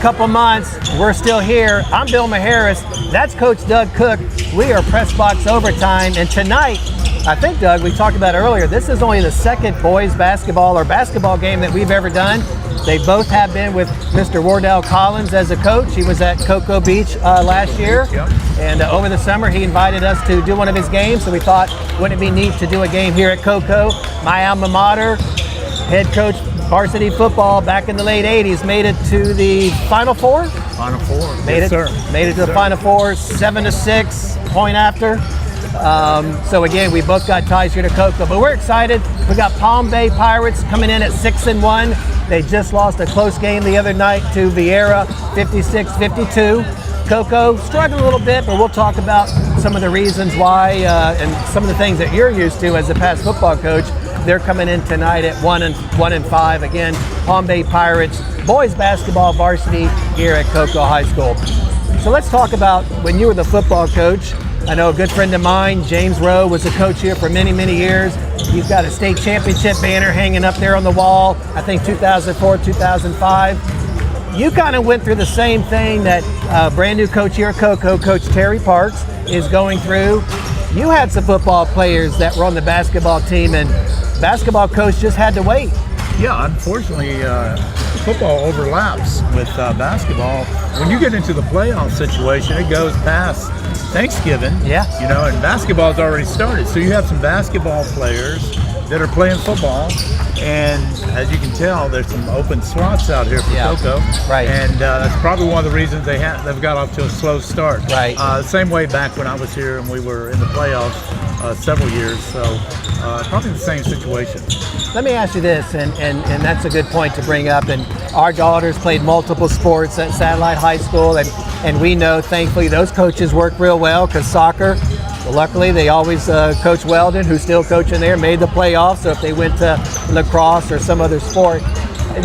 Couple months, we're still here. I'm Bill Maharis. That's Coach Doug Cook. We are Press Box Overtime, and tonight, I think, Doug, we talked about earlier, this is only the second boys basketball game that we've ever done. They both have been with Mr. Wardell Collins as a coach. He was at Cocoa Beach last year, and over the summer he invited us to do one of his games, so we thought, wouldn't it be neat to do a game here at Cocoa? My alma mater, head coach varsity football back in the late 80s, made it to the Final Four? Final Four, Made it to the Final Four, 7-6, point after. So again, we both got ties here to Cocoa, but we're excited. We got Palm Bay Pirates coming in at 6-1. They just lost a close game the other night to Vieira, 56-52. Cocoa struggled a little bit, but we'll talk about some of the reasons why and some of the things that you're used to as a past football coach. They're coming in tonight at 1-5. Again, Palm Bay Pirates, boys basketball varsity here at Cocoa High School. So let's talk about when you were the football coach. I know a good friend of mine, James Rowe, was a coach here for many, many years. You've got a state championship banner hanging up there on the wall, I think 2004, 2005. You kind of went through the same thing that brand new coach here at Cocoa, Coach Terry Parks, is going through. You had some football players that were on the basketball team, and basketball coach just had to wait. Yeah, unfortunately, football overlaps with basketball. When you get into the playoff situation, it goes past Thanksgiving. Yeah. You know, and basketball's already started. So you have some basketball players that are playing football, and as you can tell, there's some open slots out here for Cocoa. Right. And that's probably one of the reasons they've got off to a slow start. Right. Same way back when I was here and we were in the playoffs several years. So probably the same situation. Let me ask you this, and that's a good point to bring up. And our daughters played multiple sports at Satellite High School, and we know, thankfully, those coaches work real well because soccer, well, luckily, they always Coach Weldon, who's still coaching there, made the playoffs. So if they went to lacrosse or some other sport,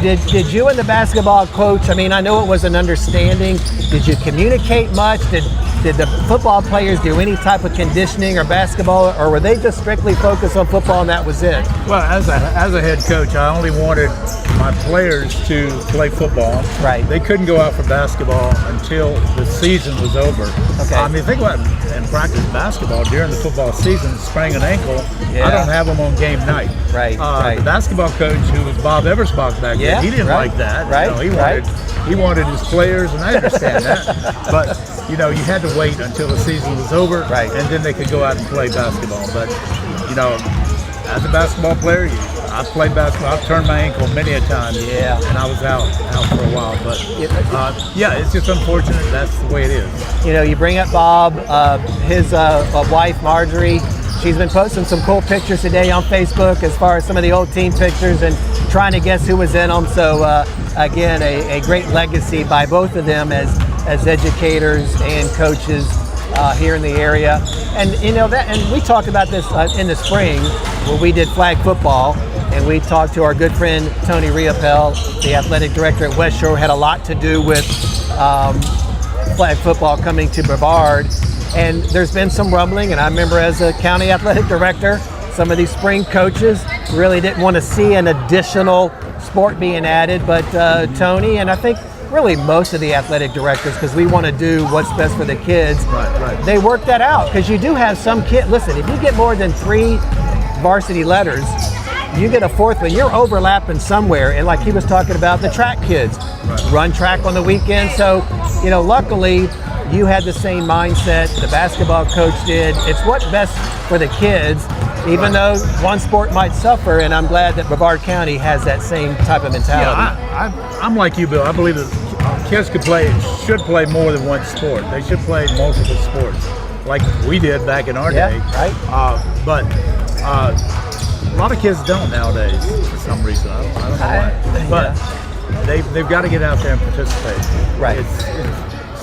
did you and the basketball coach, I mean, I know it was an understanding. Did you communicate much? Did the football players do any type of conditioning or basketball, or were they just strictly focused on football and that was it? Well, as a head coach, I only wanted my players to play football. Right. They couldn't go out for basketball until the season was over. Okay. I mean, think about it, and practice basketball during the football season, spraining an ankle. Yeah. I don't have them on game night. Right. The basketball coach, who was Bob Eversbach back then, he didn't like that. Right. You know, he wanted his players, and I understand that. But you know, you had to wait until the season was over, and then they could go out and play basketball. But you know, as a basketball player, I've played basketball. I've turned my ankle many a time, and I was out for a while. But it's just unfortunate. That's the way it is. You know, you bring up Bob, his wife Marjorie. She's been posting some cool pictures today on Facebook as far as some of the old team pictures and trying to guess who was in them. So again, a great legacy by both of them as educators and coaches here in the area. And you know that, and we talked about this in the spring when we did flag football, and we talked to our good friend Tony Riopel, the athletic director at West Shore, had a lot to do with flag football coming to Brevard. And there's been some rumbling, and I remember as a county athletic director, some of these spring coaches really didn't want to see an additional sport being added, but Tony, and I think really most of the athletic directors, because we want to do what's best for the kids, they work that out, because you do have some kids. Listen, if you get more than 3 varsity letters, you get a 4th one, you're overlapping somewhere. And like he was talking about, the track kids run track on the weekend. So, you know, luckily you had the same mindset the basketball coach did. It's what's best for the kids, even though one sport might suffer, and I'm glad that Brevard County has that same type of mentality. Yeah, I'm like you, Bill. I believe that kids should play more than one sport. They should play multiple sports, like we did back in our day. Right. But a lot of kids don't nowadays for some reason. I don't know why. But they've got to get out there and participate. Right.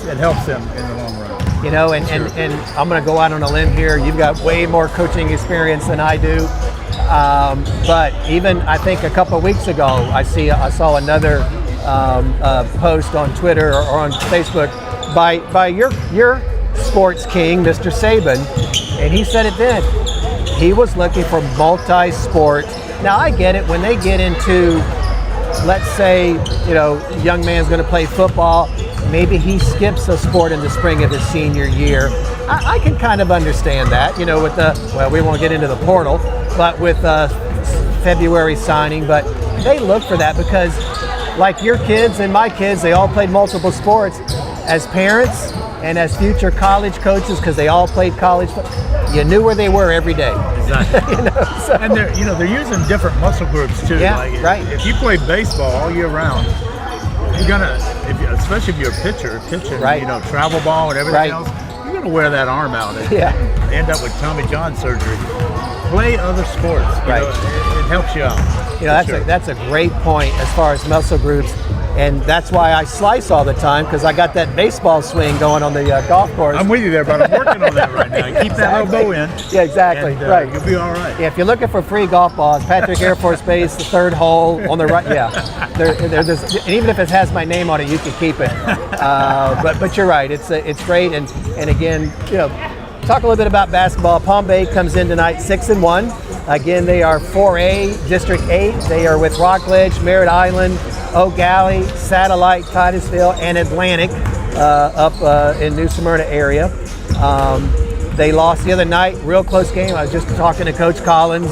It helps them in the long run. You know, and I'm going to go out on a limb here. You've got way more coaching experience than I do. But even I think a couple of weeks ago, I saw another post on Twitter or on Facebook by your sports king, Mr. Saban, and he said it then. He was looking for multi-sport. Now I get it when they get into let's say, young man's going to play football. Maybe he skips a sport in the spring of his senior year. I can kind of understand that, with we won't get into the portal, but with February signing. But they look for that because, like your kids and my kids, they all played multiple sports. As parents and as future college coaches, because they all played college, you knew where they were every day. Exactly. So. And they're using different muscle groups too. Yeah, like, right. If you play baseball all year round, you're gonna, especially if you're a pitcher, pitching, right. travel ball and everything right. else, you're gonna wear that arm out and yeah. end up with Tommy John surgery. Play other sports. Right. It helps you out. That's a great point as far as muscle groups. And that's why I slice all the time, because I got that baseball swing going on the golf course. I'm with you there, but I'm working on that right now. Keep that elbow in. Yeah, exactly. And, right. You'll be all right. Yeah, if you're looking for free golf balls, Patrick Air Force Base, the third hole on the right. Yeah, and even if it has my name on it, you can keep it. But you're right. It's great. And again, talk a little bit about basketball. Palm Bay comes in tonight 6-1. Again, they are 4A, District 8. They are with Rockledge, Merritt Island, Oak Alley, Satellite, Titusville, and Atlantic up in New Smyrna area. They lost the other night, real close game. I was just talking to Coach Collins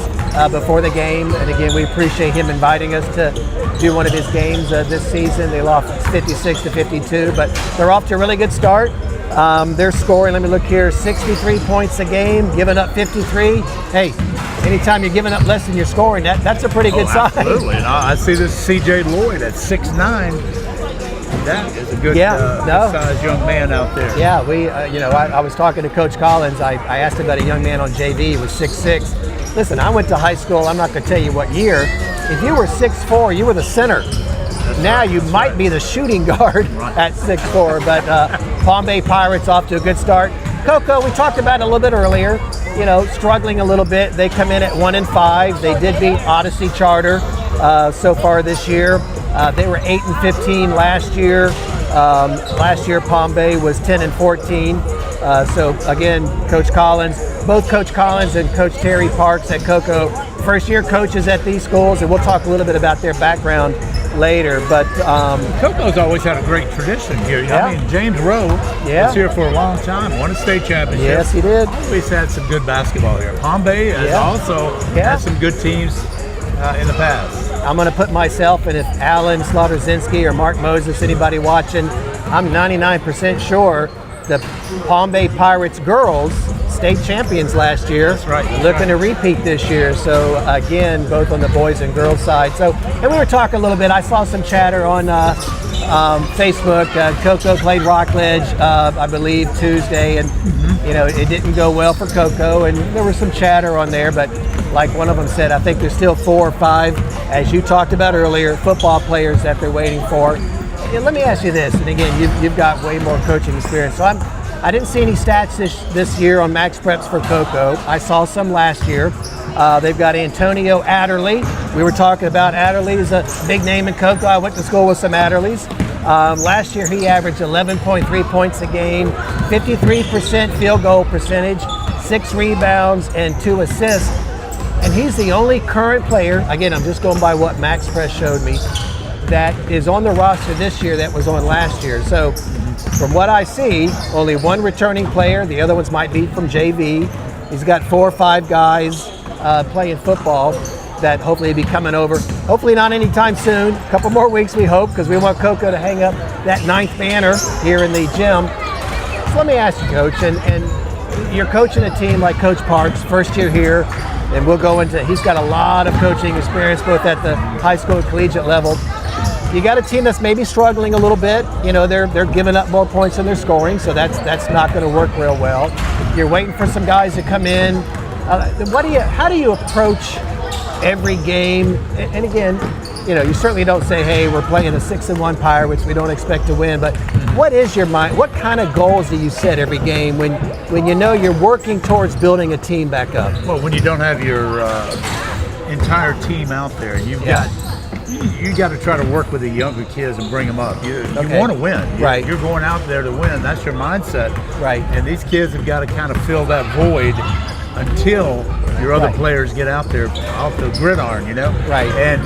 before the game, and again, we appreciate him inviting us to do one of his games this season. They lost 56-52, but they're off to a really good start. They're scoring, let me look here, 63 points a game, giving up 53. Hey, anytime you're giving up less than you're scoring, that's a pretty good sign. Absolutely. And I see this C.J. Lloyd at 6'9". That is a good sized young man out there. Yeah, I was talking to Coach Collins. I asked him about a young man on JV who was 6'6". Listen, I went to high school, I'm not going to tell you what year. If you were 6'4", you were the center. Now you might be the shooting guard at 6'4", but Palm Bay Pirates off to a good start. Cocoa, we talked about it a little bit earlier, struggling a little bit. They come in at 1-5. They did beat Odyssey Charter so far this year. They were 8-15 last year. Last year Palm Bay was 10-14. So again, both Coach Collins and Coach Terry Parks at Cocoa, first year coaches at these schools, and we'll talk a little bit about their background later. But Cocoa's always had a great tradition here. I mean, James Rowe was here for a long time, won a state championship. Yes, he did. Always had some good basketball here. Palm Bay has also had some good teams in the past. I'm going to put myself, and if Alan Slaughter-Zinski or Mark Moses, anybody watching, I'm 99% sure the Palm Bay Pirates girls, state champions last year, looking to repeat this year. So again, both on the boys and girls side. So, and we were talking a little bit. I saw some chatter on Facebook. Cocoa played Rockledge, I believe, Tuesday, and it didn't go well for Cocoa, and there was some chatter on there. But like one of them said, I think there's still 4 or 5, as you talked about earlier, football players that they're waiting for. And let me ask you this, and again, you've got way more coaching experience. So I didn't see any stats this year on Max Preps for Cocoa. I saw some last year. They've got Antonio Adderley. We were talking about Adderley. He's a big name in Cocoa. I went to school with some Adderleys. Last year he averaged 11.3 points a game, 53% field goal percentage, 6 rebounds, and 2 assists. And he's the only current player, again, I'm just going by what Max Press showed me, that is on the roster this year that was on last year. So from what I see, only one returning player. The other ones might be from JV. He's got 4 or 5 guys playing football that hopefully will be coming over. Hopefully not anytime soon. A couple more weeks, we hope, because we want Cocoa to hang up that 9th banner here in the gym. So let me ask you, Coach, and you're coaching a team like Coach Parks, first year here, and we'll go into, he's got a lot of coaching experience both at the high school and collegiate level. You got a team that's maybe struggling a little bit. They're giving up more points than they're scoring, so that's not going to work real well. You're waiting for some guys to come in. How do you approach every game? And again, you certainly don't say, hey, we're playing a 6-1 Pirates, we don't expect to win. But what is your mind? What kind of goals do you set every game when you know you're working towards building a team back up? Well, when you don't have your entire team out there, you got to try to work with the younger kids and bring them up. You want to win. You're going out there to win. That's your mindset. Right. And these kids have got to kind of fill that void until your other players get out there off the gridiron, Right. And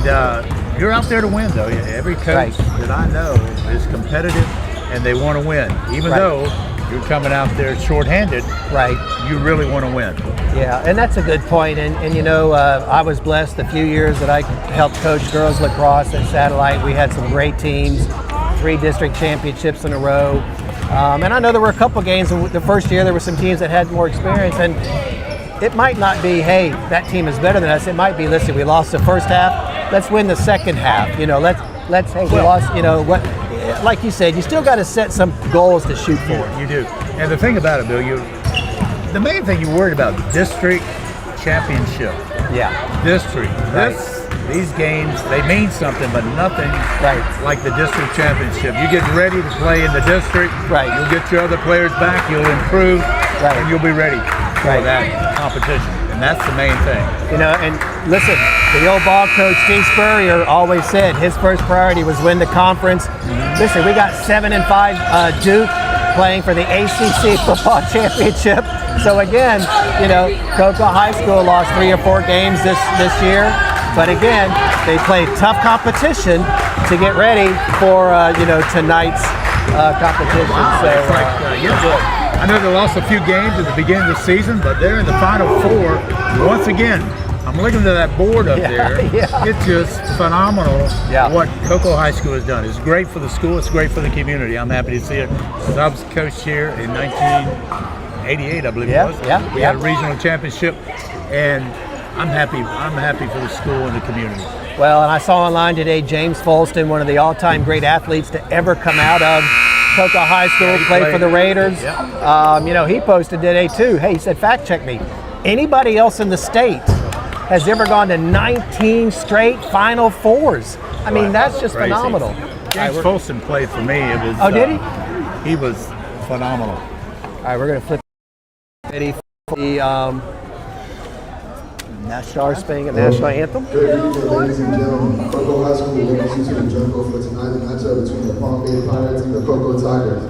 you're out there to win, though. Every coach that I know is competitive, and they want to win, even though you're coming out there shorthanded. Right. You really want to win. Yeah, and that's a good point. And you know, I was blessed the few years that I helped coach girls lacrosse at Satellite. We had some great teams, 3 district championships in a row. And I know there were a couple games the first year. There were some teams that had more experience, and it might not be, hey, that team is better than us. It might be, listen, we lost the first half. Let's win the second half. You know, let's hey, we lost. You know what? Like you said, you still got to set some goals to shoot for. You do. And the thing about it, Bill, the main thing you're worried about, district championship. Yeah. District. These games, they mean something, but nothing like the district championship. You get ready to play in the district. Right. You'll get your other players back. You'll improve. Right. And you'll be ready for that competition. And that's the main thing. You know, and listen, the old ball coach, Steve Spurrier, always said his first priority was win the conference. Listen, we got 7-5 Duke playing for the ACC football championship. So again, you know, Cocoa High School lost 3 or 4 games this year. But again, they played tough competition to get ready for, you know, tonight's competition. Wow, so, it's like, I know they lost a few games at the beginning of the season, but they're in the Final Four. Once again, I'm looking at that board up there. Yeah. It's just phenomenal what Cocoa High School has done. It's great for the school. It's great for the community. I'm happy to see it. I was coached here in 1988, I believe it was. We had a regional championship, and I'm happy for the school and the community. Well, and I saw online today James Folston, one of the all-time great athletes to ever come out of Cocoa High School, played for the Raiders. You know, he posted today too. Hey, he said, fact check me. Anybody else in the state has ever gone to 19 straight Final Fours? I mean, that's just phenomenal. James Folston played for me. It was, did he? He was phenomenal. All right, we're going to flip the National Anthem. Good evening, ladies and gentlemen. Cocoa High School welcomes you to the jungle for tonight's matchup between the Palm Bay Pirates and the Cocoa Tigers.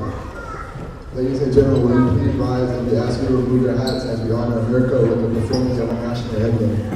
Ladies and gentlemen, will you please rise and we ask you to remove your hats as we honor America with the performance of our national anthem.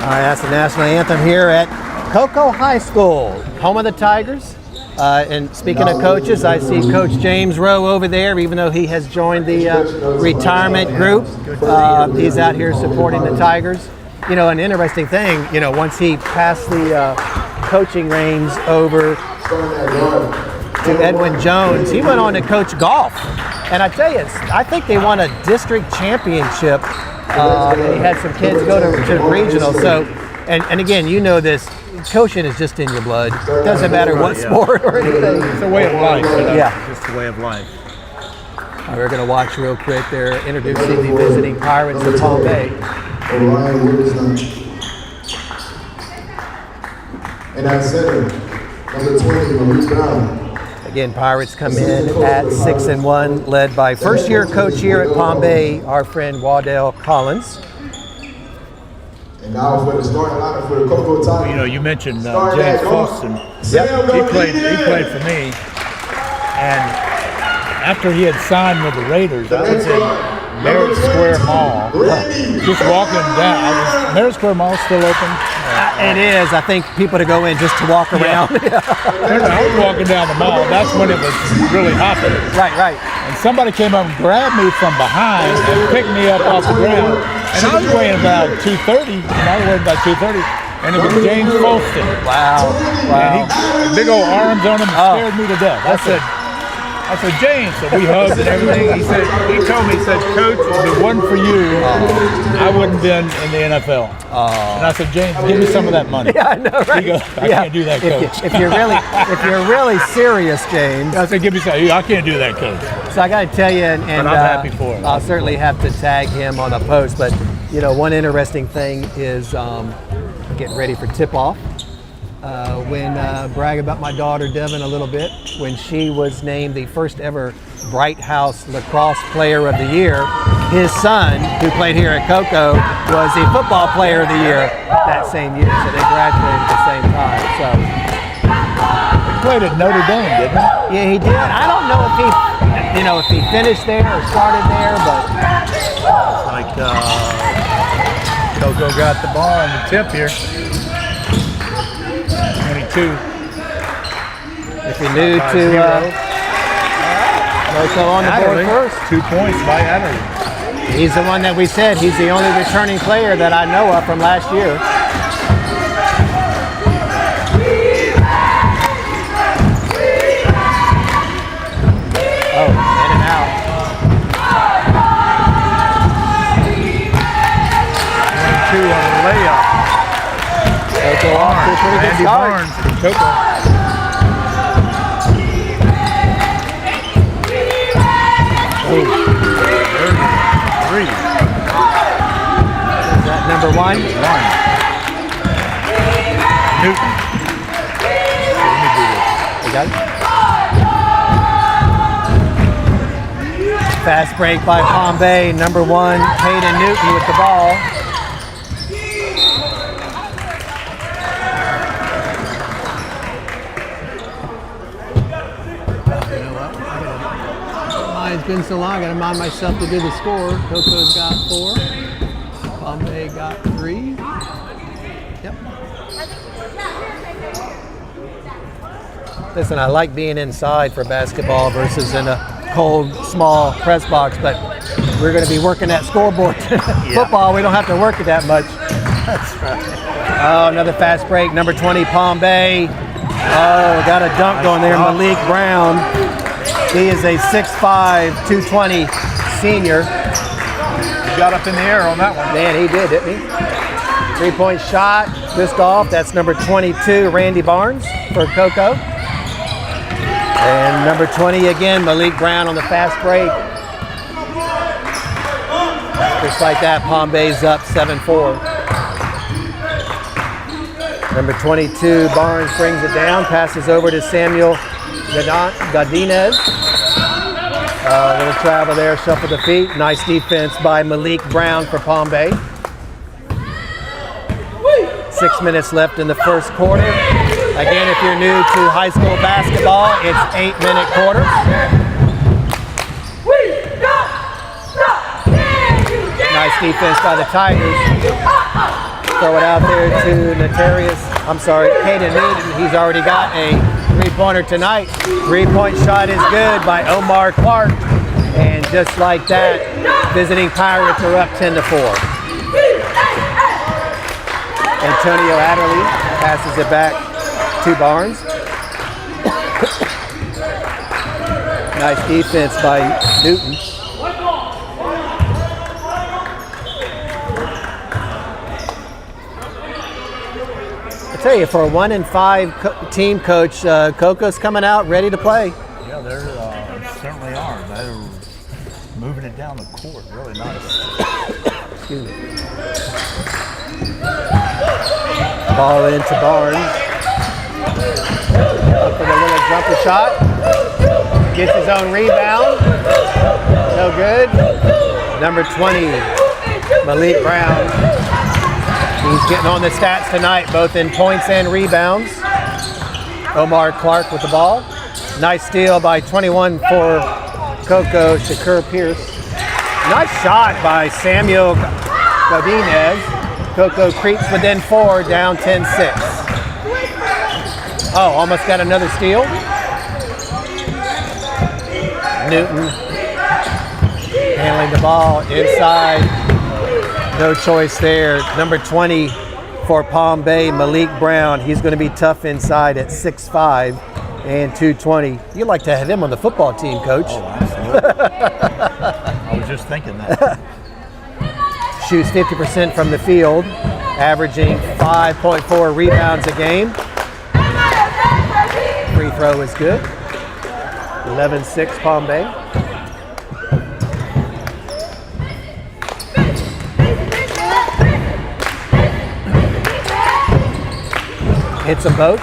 All right, that's the national anthem here at Cocoa High School, home of the Tigers. And speaking of coaches, I see Coach James Rowe over there, even though he has joined the retirement group. He's out here supporting the Tigers. You know, an interesting thing, you know, once he passed the coaching reins over to Edwin Jones, he went on to coach golf. And I tell you, I think they won a district championship. And he had some kids go to regional. So, and again, you know this, coaching is just in your blood. Doesn't matter what sport or anything. It's a way of life. Yeah. It's just a way of life. We're going to watch real quick. They're introducing the visiting Pirates of Palm Bay. Orion Wilson. And at center, number 20, Maurice Brown. Again, Pirates come in at 6-1, led by first-year coach here at Palm Bay, our friend Waddell Collins. And now for the starting lineup for the Cocoa Tigers. You know, you mentioned James Folston. He played for me, and after he had signed with the Raiders, I was in Merritt Square Mall. Just walking down. Merritt Square Mall still open? It is. I think people to go in just to walk around. I was walking down the mall. That's when it was really hopping. Right. And somebody came up and grabbed me from behind and picked me up off the ground. And I was weighing about 230. And I was weighing about 230. And it was James Folston. Wow. And he big old arms on him and scared me to death. I said, James, so we hugged and everything. He told me, Coach, if it wasn't for you, I wouldn't have been in the NFL. And I said, James, give me some of that money. Yeah, I know, right? He goes, I can't do that, Coach. If you're really serious, James. I said, give me some. I can't do that, Coach. So I got to tell you, and I'm happy for him. I'll certainly have to tag him on a post. But one interesting thing is getting ready for tip-off. Brag about my daughter Devin a little bit. When she was named the first ever Bright House Lacrosse Player of the Year, his son, who played here at Cocoa, was the Football Player of the Year that same year. So they graduated at the same time. So he played at Notre Dame, didn't he? Yeah, he did. I don't know if he finished there or started there, but it's like Cocoa got the ball on the tip here. 22. If you're new to Cocoa on the board first. 2 points by Adderley. He's the one that we said he's the only returning player that I know of from last year. Oh, in and out. 22 on the layup. Cocoa off to a pretty good start. Barnes from Cocoa. Oh, 33. Is that number one? Newton. Let me do this. You got it? Fast break by Palm Bay. Number one, Hayden Newton with the ball. It's been so long, I gotta remind myself to do the score. Coco's got 4. Palm Bay got 3. Yep. Listen, I like being inside for basketball versus in a cold, small press box, but we're gonna be working that scoreboard. Football, we don't have to work it that much. That's right. Oh, another fast break. Number 20, Palm Bay. Oh, got a dunk going there, Malik Brown. He is a 6'5", 220 senior. He got up in the air on that one. Man, he did, didn't he? 3-point shot, just off. That's number 22, Randy Barnes for Cocoa. And number 20 again, Malik Brown on the fast break. Just like that, Palm Bay's up 7-4. Number 22, Barnes brings it down, passes over to Samuel Godinez. Little travel there, shuffle the feet. Nice defense by Malik Brown for Palm Bay. 6 minutes left in the first quarter. Again, if you're new to high school basketball, it's 8-minute quarters. Nice defense by the Tigers. Throw it out there to Hayden Newton. He's already got a 3-pointer tonight. 3-point shot is good by Omar Clark. And just like that, visiting Pirates are up 10-4. Antonio Adderley passes it back to Barnes. Nice defense by Newton. I tell you, for a 1-5 team coach, Coco's coming out ready to play. Yeah, they certainly are. They're moving it down the court, really nice. Excuse me. Ball into Barnes. Up for the little jumper shot. Gets his own rebound. No good. Number 20, Malik Brown. He's getting on the stats tonight, both in points and rebounds. Omar Clark with the ball. Nice steal by 21 for Coco, Shakur Pierce. Nice shot by Samuel Godinez. Coco creeps within 4, down 10-6. Oh, almost got another steal. Newton handling the ball inside. No choice there. Number 20 for Palm Bay, Malik Brown. He's going to be tough inside at 6'5" and 220. You'd like to have him on the football team, Coach. Oh, absolutely. I was just thinking that. Shoots 50% from the field, averaging 5.4 rebounds a game. Free throw is good. 11-6 Palm Bay. Hits them both.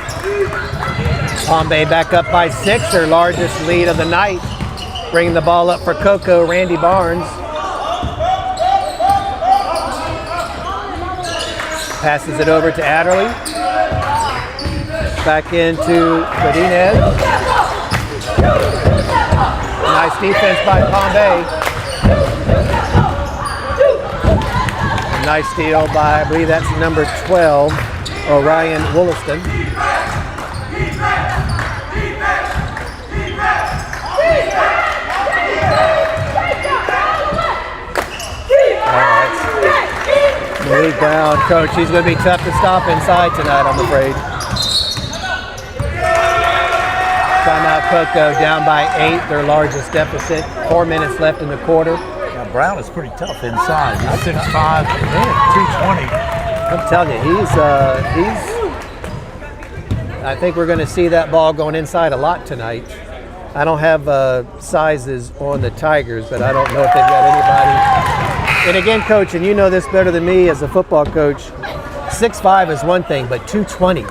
Palm Bay back up by 6, their largest lead of the night. Bringing the ball up for Coco, Randy Barnes. Passes it over to Adderley. Back into Godinez. Nice defense by Palm Bay. Nice steal by, I believe that's number 12, Orion Wollaston. Malik Brown, Coach, he's going to be tough to stop inside tonight, I'm afraid. Timeout Coco down by 8, their largest deficit. 4 minutes left in the quarter. Yeah, Brown is pretty tough inside. He's 6'5", 220. I'm telling you, I think we're going to see that ball going inside a lot tonight. I don't have sizes on the Tigers, but I don't know if they've got anybody. And again, Coach, and you know this better than me as a football coach, 6'5" is one thing, but 220.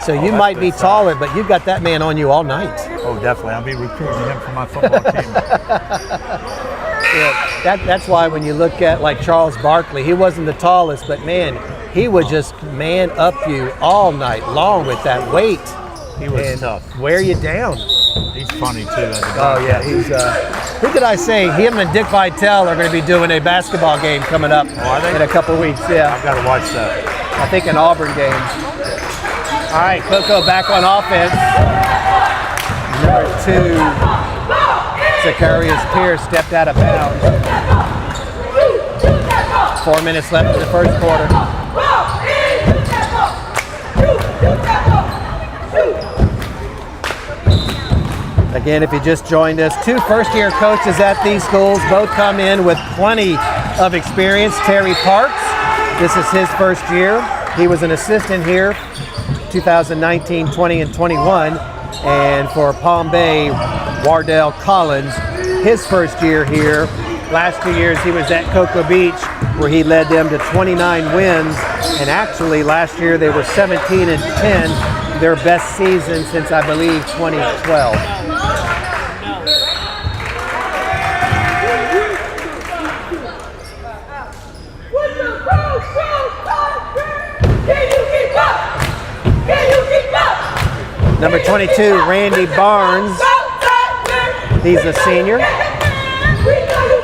So you might be taller, but you've got that man on you all night. Oh, definitely. I'll be recruiting him for my football team. Yeah, that's why when you look at like Charles Barkley, he wasn't the tallest, but man, he would just man up you all night long with that weight. He was tough. Wear you down. He's funny too. Oh yeah, he's. Who did I say? Him and Dick Vitale are going to be doing a basketball game coming up in a couple weeks. Yeah, I've got to watch that. I think an Auburn game. All right, Coco back on offense. Number 2, Zacharias Pierce stepped out of bounds. 4 minutes left in the first quarter. Again, if you just joined us, 2 first-year coaches at these schools, both come in with plenty of experience. Terry Parks, this is his first year. He was an assistant here 2019, 20, and 21. And for Palm Bay, Wardell Collins, his first year here. Last 2 years he was at Cocoa Beach, where he led them to 29 wins. And actually last year they were 17-10, their best season since I believe 2012. Number 22, Randy Barnes. He's a senior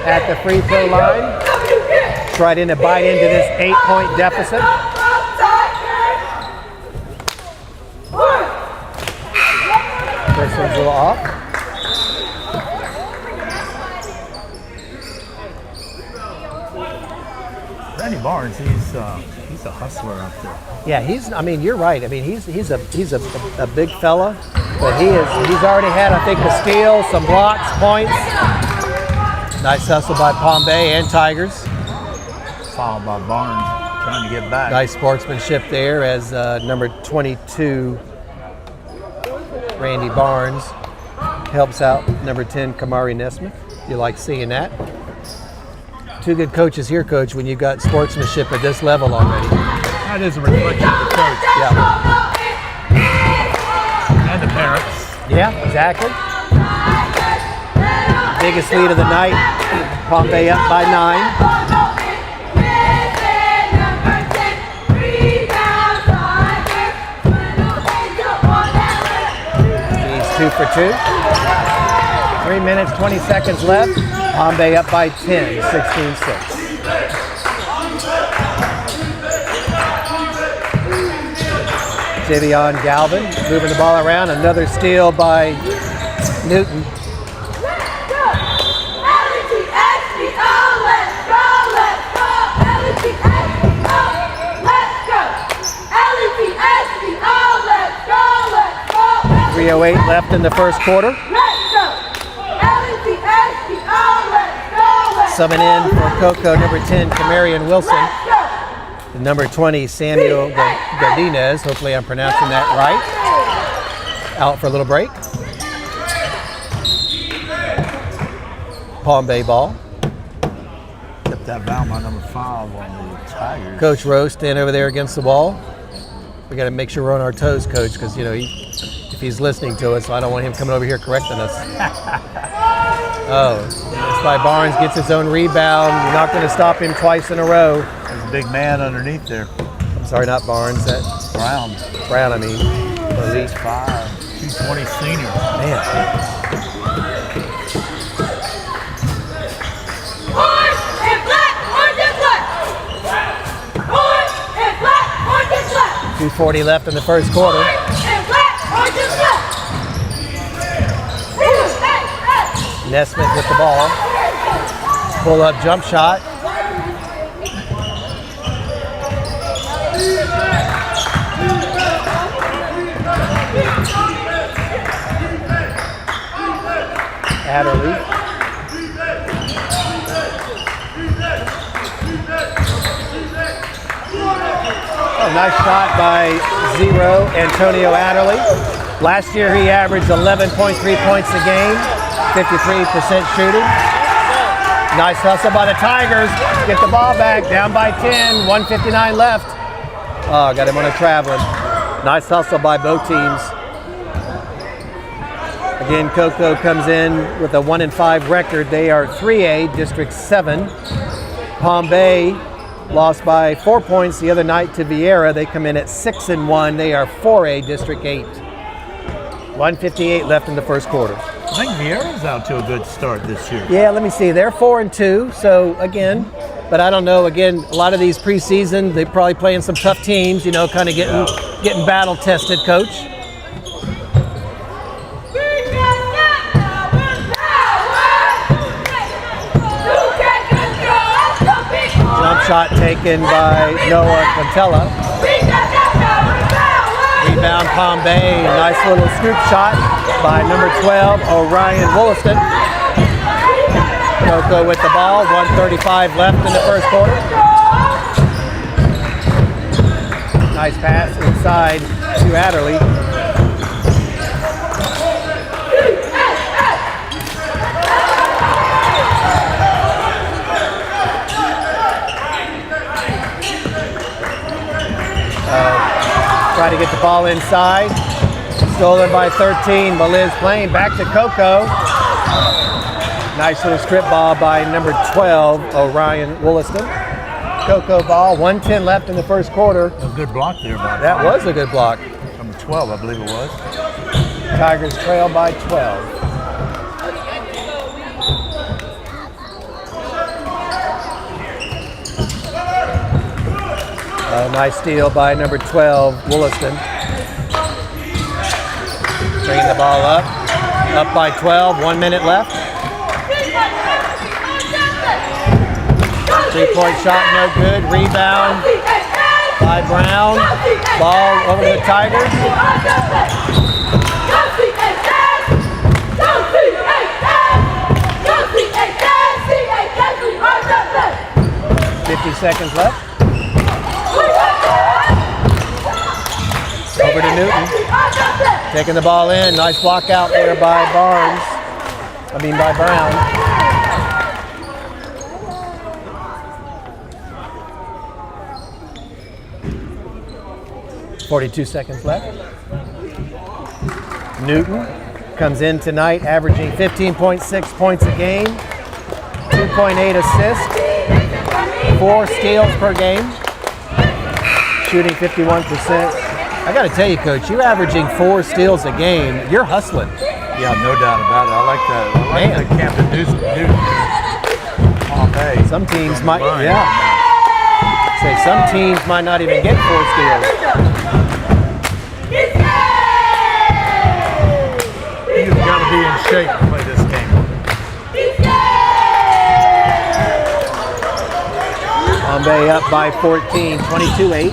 at the free throw line. Trying to bite into this 8-point deficit. First one's a little off. Randy Barnes, he's a hustler out there. Yeah, you're right. I mean, he's a big fella, but he's already had, I think, a steal, some blocks, points. Nice hustle by Palm Bay and Tigers. Foul by Barnes, trying to get back. Nice sportsmanship there as number 22, Randy Barnes, helps out number 10, Kamari Nesmith. You like seeing that? 2 good coaches here, Coach, when you've got sportsmanship at this level already. That is a reflection of the coach. Yeah. And the parents. Yeah, exactly. Biggest lead of the night. Palm Bay up by 9. He's 2 for 2. 3 minutes, 20 seconds left. Palm Bay up by 10, 16-6. Javion Galvin moving the ball around. Another steal by Newton. .308 left in the first quarter. Subbing in for Cocoa, number 10, Kamarion Wilson. And number 20, Samuel Godinez. Hopefully I'm pronouncing that right. Out for a little break. Palm Bay ball. Kept that Valmont number 5 on the Tigers. Coach Rose standing over there against the wall. We got to make sure we're on our toes, Coach, because, you know, if he's listening to us, so I don't want him coming over here correcting us. Oh, it's by Barnes, gets his own rebound. You're not going to stop him twice in a row. There's a big man underneath there. I'm sorry, not Barnes. That's Brown. Brown, I mean. Elite 5. 220 senior. Man. Orange and black, orange and black. Orange and black, orange and black. 2:40 left in the first quarter. Orange and black, orange and black. Nesmith with the ball. Pull up jump shot. Adderley. Oh, nice shot by Zero Antonio Adderley. Last year he averaged 11.3 points a game, 53% shooting. Nice hustle by the Tigers. Get the ball back, down by 10, 1:59 left. Oh, got him on a traveling. Nice hustle by both teams. Again, Cocoa comes in with a 1-5 record. They are 3A, District 7. Palm Bay lost by 4 points the other night to Vieira. They come in at 6-1. They are 4A, District 8. 1:58 left in the first quarter. I think Vieira's out to a good start this year. Yeah, let me see. They're 4-2. So again, but I don't know. Again, a lot of these preseason, they're probably playing some tough teams. You know, kind of getting battle tested, Coach. Jump shot taken by Noah Quintella. Rebound Palm Bay. Nice little scoop shot by number 12, Orion Wollaston. Cocoa with the ball. 1:35 left in the first quarter. Nice pass inside to Adderley. Try to get the ball inside. Stolen by 13. Maliz playing back to Cocoa. Nice little strip ball by number 12, Orion Wollaston. Cocoa ball. 1:10 left in the first quarter. A good block there by That was a good block. number 12, I believe it was. Tigers trail by 12. A nice steal by number 12, Wollaston. Bringing the ball up. Up by 12, 1 minute left. 3-point shot, no good. Rebound by Brown. Ball over to the Tigers. 50 seconds left. Over to Newton. Taking the ball in. Nice block out there by Barnes. By Brown. .42 seconds left. Newton comes in tonight averaging 15.6 points a game, 2.8 assists, 4 steals per game, shooting 51%. I got to tell you, Coach, you're averaging 4 steals a game. You're hustling. Yeah, no doubt about it. I like that. I like Man. the Camden Newton. Palm Some teams might, Line. yeah. Say some teams might not even get 4 steals. You've got to be in shape to play this game. Palm Bay up by 14, 22-8.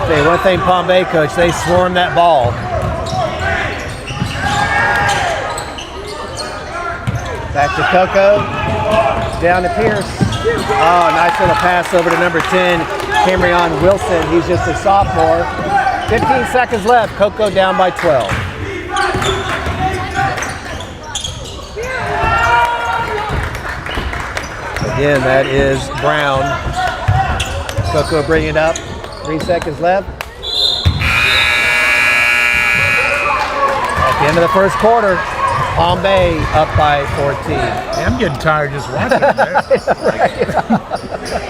Okay, one thing, Palm Bay coach, they swarm that ball. Back to Coco, down to Pierce. Oh, nice little pass over to number 10, Cameron Wilson. He's just a sophomore. 15 seconds left, Coco down by 12. Again, that is Brown. Coco bring it up. 3 seconds left. At the end of the first quarter, Palm Bay up by 14. Hey, I'm getting tired just watching them.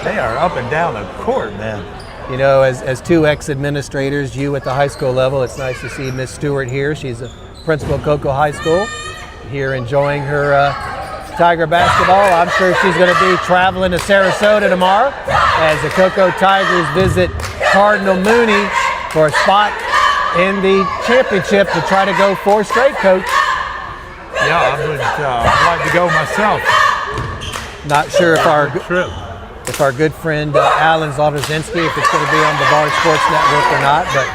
They are up and down the court, man. You know, as two ex-administrators, you at the high school level, it's nice to see Miss Stewart here. She's a principal of Coco High School, here enjoying her Tiger basketball. I'm sure she's going to be traveling to Sarasota tomorrow as the Coco Tigers visit Cardinal Mooney for a spot in the championship to try to go 4 straight, Coach. Yeah, I'd like to go myself. Not sure if our Trip. good friend Alan Zolderzinski, if it's going to be on the Bar Sports Network or not, but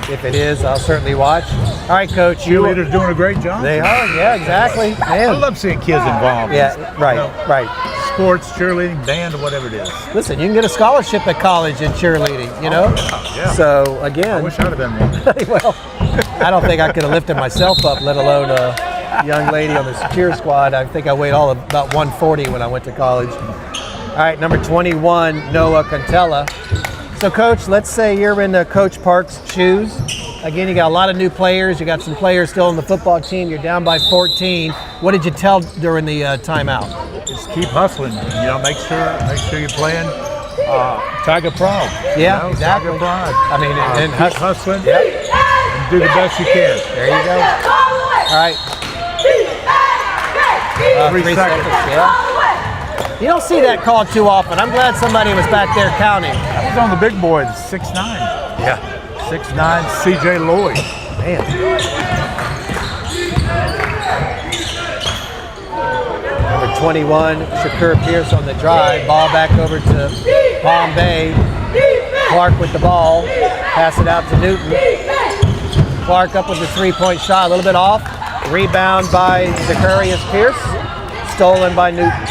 if it is, I'll certainly watch. All right, Coach. Cheerleaders doing a great job. They are, yeah, exactly. I Man. love seeing kids involved. Yeah, right, You know, right. sports, cheerleading, band, or whatever it is. Listen, you can get a scholarship at college in cheerleading, you know? Yeah. So, I again, wish I'd have been one. well, I don't think I could have lifted myself up, let alone a young lady on the cheer squad. I think I weighed about 140 when I went to college. All right, number 21, Noah Contella. So, Coach, let's say you're in Coach Park's shoes. Again, you got a lot of new players. You got some players still on the football team. You're down by 14. What did you tell during the timeout? Just keep hustling. You know, make sure you're playing Tiger Pride. Yeah, you know, exactly. Tiger Pride. I mean, and keep hustling. Yep. And do the best you can. There you go. All right. 3 3 seconds. Yeah. You don't see that called too often. I'm glad somebody was back there counting. He's on the big boys, 6'9". Yeah. 6'9", C.J. Lloyd. Man. Number 21, Shakur Pierce on the drive. Ball back over to Palm Bay. Clark with the ball. Pass it out to Newton. Clark up with the 3-point shot. A little bit off. Rebound by Zacharias Pierce. Stolen by Newton.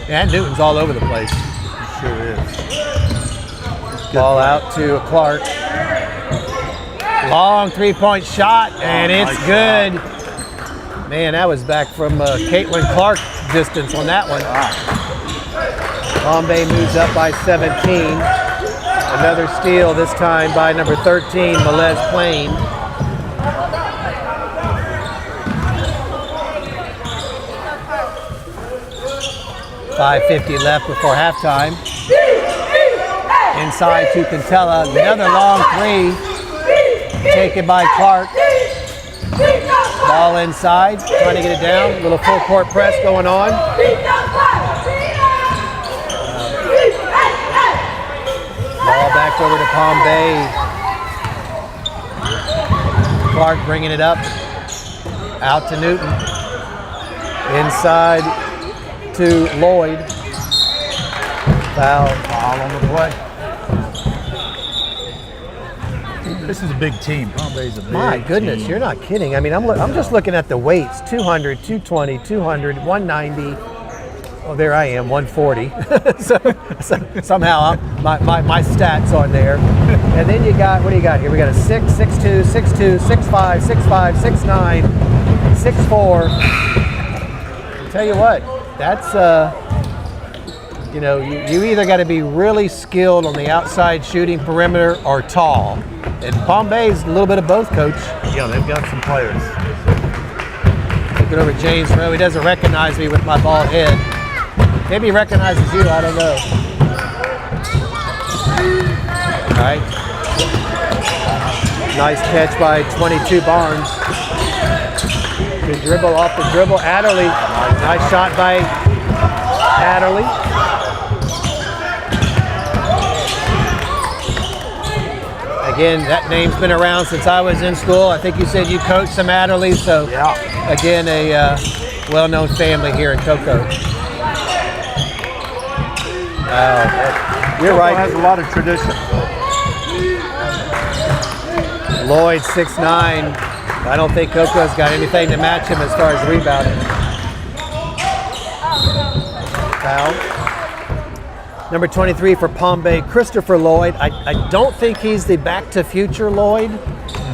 And Newton's all over the place. Sure is. Ball out to Clark. Long 3-point shot, and it's nice good. Man, that was back from Caitlin Clark distance on that one. Palm Bay moves up by 17. Another steal, this time by number 13, Melez Plain. .550 left before halftime. Inside to Contella. Another long 3. Taken by Clark. Ball inside, trying to get it down. A little full court press going on. Ball back over to Palm Bay. Clark bringing it up. Out to Newton. Inside to Lloyd. Foul on the play. This is a big team. Palm Bay's a big My goodness, team. you're not kidding. I mean, I'm just looking at the weights. 200, 220, 200, 190. Oh, there I am, 140. so somehow my stats on there. And then you got, what do you got here? We got a 6'2", 6'2", 6'5", 6'5", 6'9", 6'4". Tell you what, that's, you know, you either got to be really skilled on the outside shooting perimeter or tall. And Palm Bay's a little bit of both, Coach. Yeah, they've got some players. Looking over James Rowe. He doesn't recognize me with my bald head. Maybe he recognizes you, I don't know. All right. Nice catch by 22 Barnes. Good dribble off the dribble. Adderley. Nice shot by Adderley. Again, that name's been around since I was in school. I think you said you coached some Adderley, so Yeah. again, a well-known family here in Cocoa. You're Cocoa right. has a lot of tradition. Lloyd, 6'9". I don't think Cocoa's got anything to match him as far as rebounding. Foul. Number 23 for Palm Bay, Christopher Lloyd. I don't think he's the Back to Future Lloyd.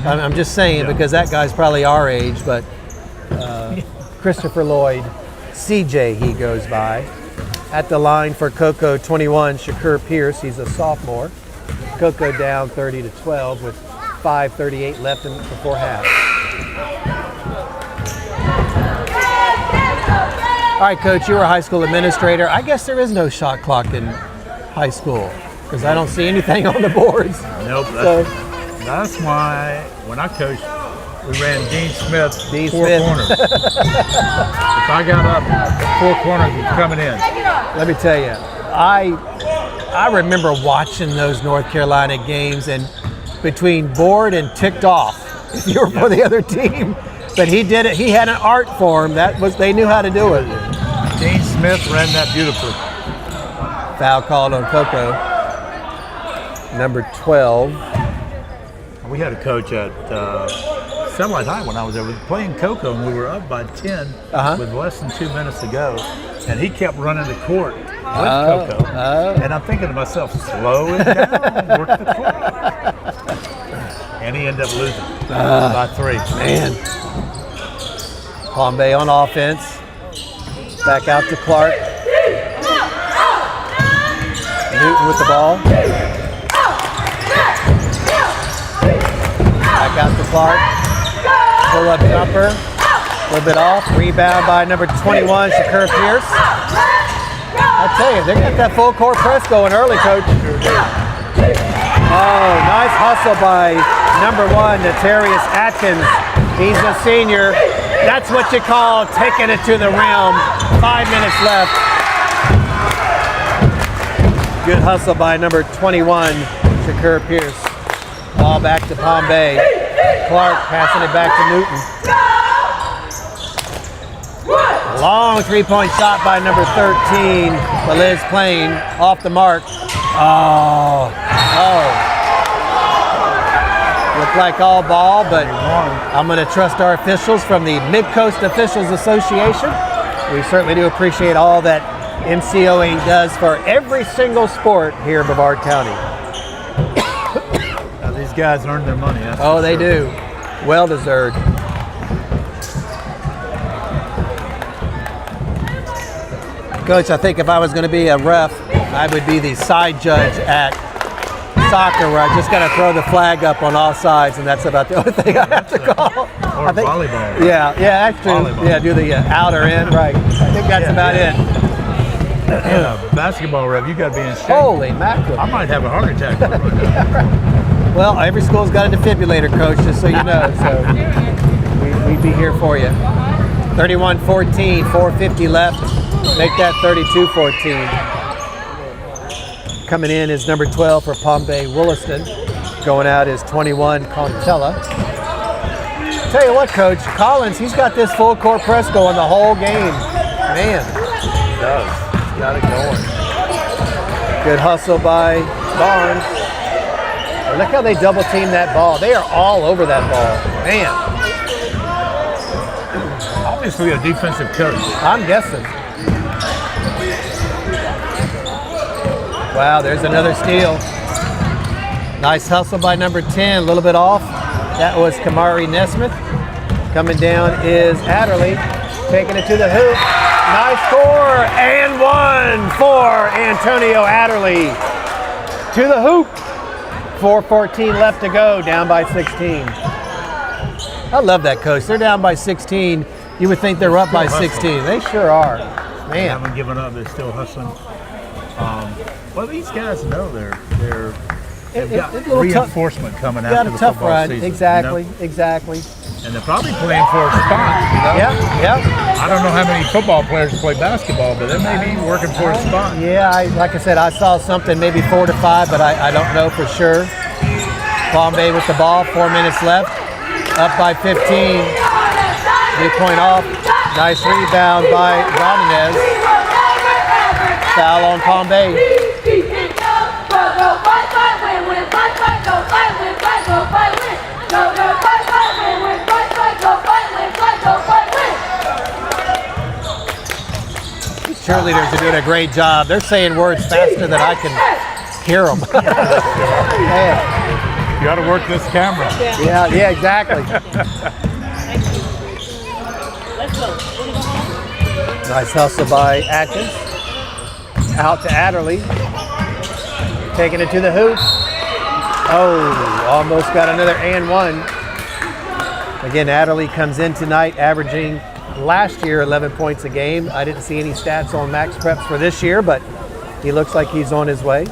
I'm just saying because that guy's probably our age, but Christopher Lloyd, CJ he goes by. At the line for Cocoa, 21, Shakur Pierce. He's a sophomore. Cocoa down 30-12 with 5:38 left before half. All right, Coach, you were a high school administrator. I guess there is no shot clock in high school because I don't see anything on the boards. Nope. That's why when I coached, we ran Dean Smith four corners. If I got up, 4 corners was coming in. Let me tell you, I remember watching those North Carolina games and between bored and ticked off if you were for the other team. But he did it. He had an art form. They knew how to do it. Dean Smith ran that beautifully. Foul called on Cocoa. Number 12. We had a coach at Satellite High when I was there. We were playing Cocoa and we were up by 10 with less than 2 minutes to go. And he kept running the court with Cocoa. And I'm thinking to myself, slow it down, work the court. And he ended up losing by 3. Man. Palm Bay on offense. Back out to Clark. Newton with the ball. Back out to Clark. Pull up jumper. A little bit off. Rebound by number 21, Shakur Pierce. I tell you, they got that full court press going early, Coach. Oh, nice hustle by number 1, Natarius Atkins. He's a senior. That's what you call taking it to the rim. 5 minutes left. Good hustle by number 21, Shakur Pierce. Ball back to Palm Bay. Clark passing it back to Newton. Long three-point shot by number 13, Liz Plain, off the mark. Oh. Looked like all ball, but I'm going to trust our officials from the Mid-Coast Officials Association. We certainly do appreciate all that MCOA does for every single sport here in Brevard County. Now, these guys earn their money. Oh, they do. Well deserved. Coach, I think if I was going to be a ref, I would be the side judge at soccer where I just got to throw the flag up on all sides, and that's about the only thing I have to call. Or volleyball. Yeah, actually, volleyball. do the outer end, right. I think that's about it. And a basketball ref, you got to be in shape. Holy mackerel. I might have a heart attack right now. Well, every school's got a defibrillator, Coach, just so you know. So we'd be here for you. 31-14, 4:50 left. Make that 32-14. Coming in is number 12 for Palm Bay, Williston. Going out is 21, Contella. Tell you what, Coach, Collins, he's got this full court press going the whole game. Man. He does. He's got it going. Good hustle by Barnes. And look how they double team that ball. They are all over that ball. Man, Obviously a defensive coach. I'm guessing. Wow, there's another steal. Nice hustle by number 10, a little bit off. That was Kamari Nesmith. Coming down is Adderley, taking it to the hoop. Nice score, and 1 for Antonio Adderley. To the hoop. 4:14 left to go, down by 16. I love that, Coach. They're down by 16. You would think they're up by 16. They sure are. They Man. haven't given up. They're still hustling. Well, these guys know they're They've got a little reinforcement coming got after a the tough football run. season. Exactly, exactly. And they're probably playing for a spot. Yeah. I don't know how many football players play basketball, but they may be working for a spot. Yeah, like I said, I saw something maybe 4 to 5, but I don't know for sure. Palm Bay with the ball, 4 minutes left, up by 15. 3-point off. Nice rebound by Rodriguez. Foul on Palm Bay. These cheerleaders are doing a great job. They're saying words faster than I can hear them. Man. You got to work this camera. Yeah, exactly. Nice hustle by Atkins. Out to Adderley. Taking it to the hoop. Oh, almost got another and one. Again, Adderley comes in tonight averaging last year 11 points a game. I didn't see any stats on Max Preps for this year, but he looks like he's on his way.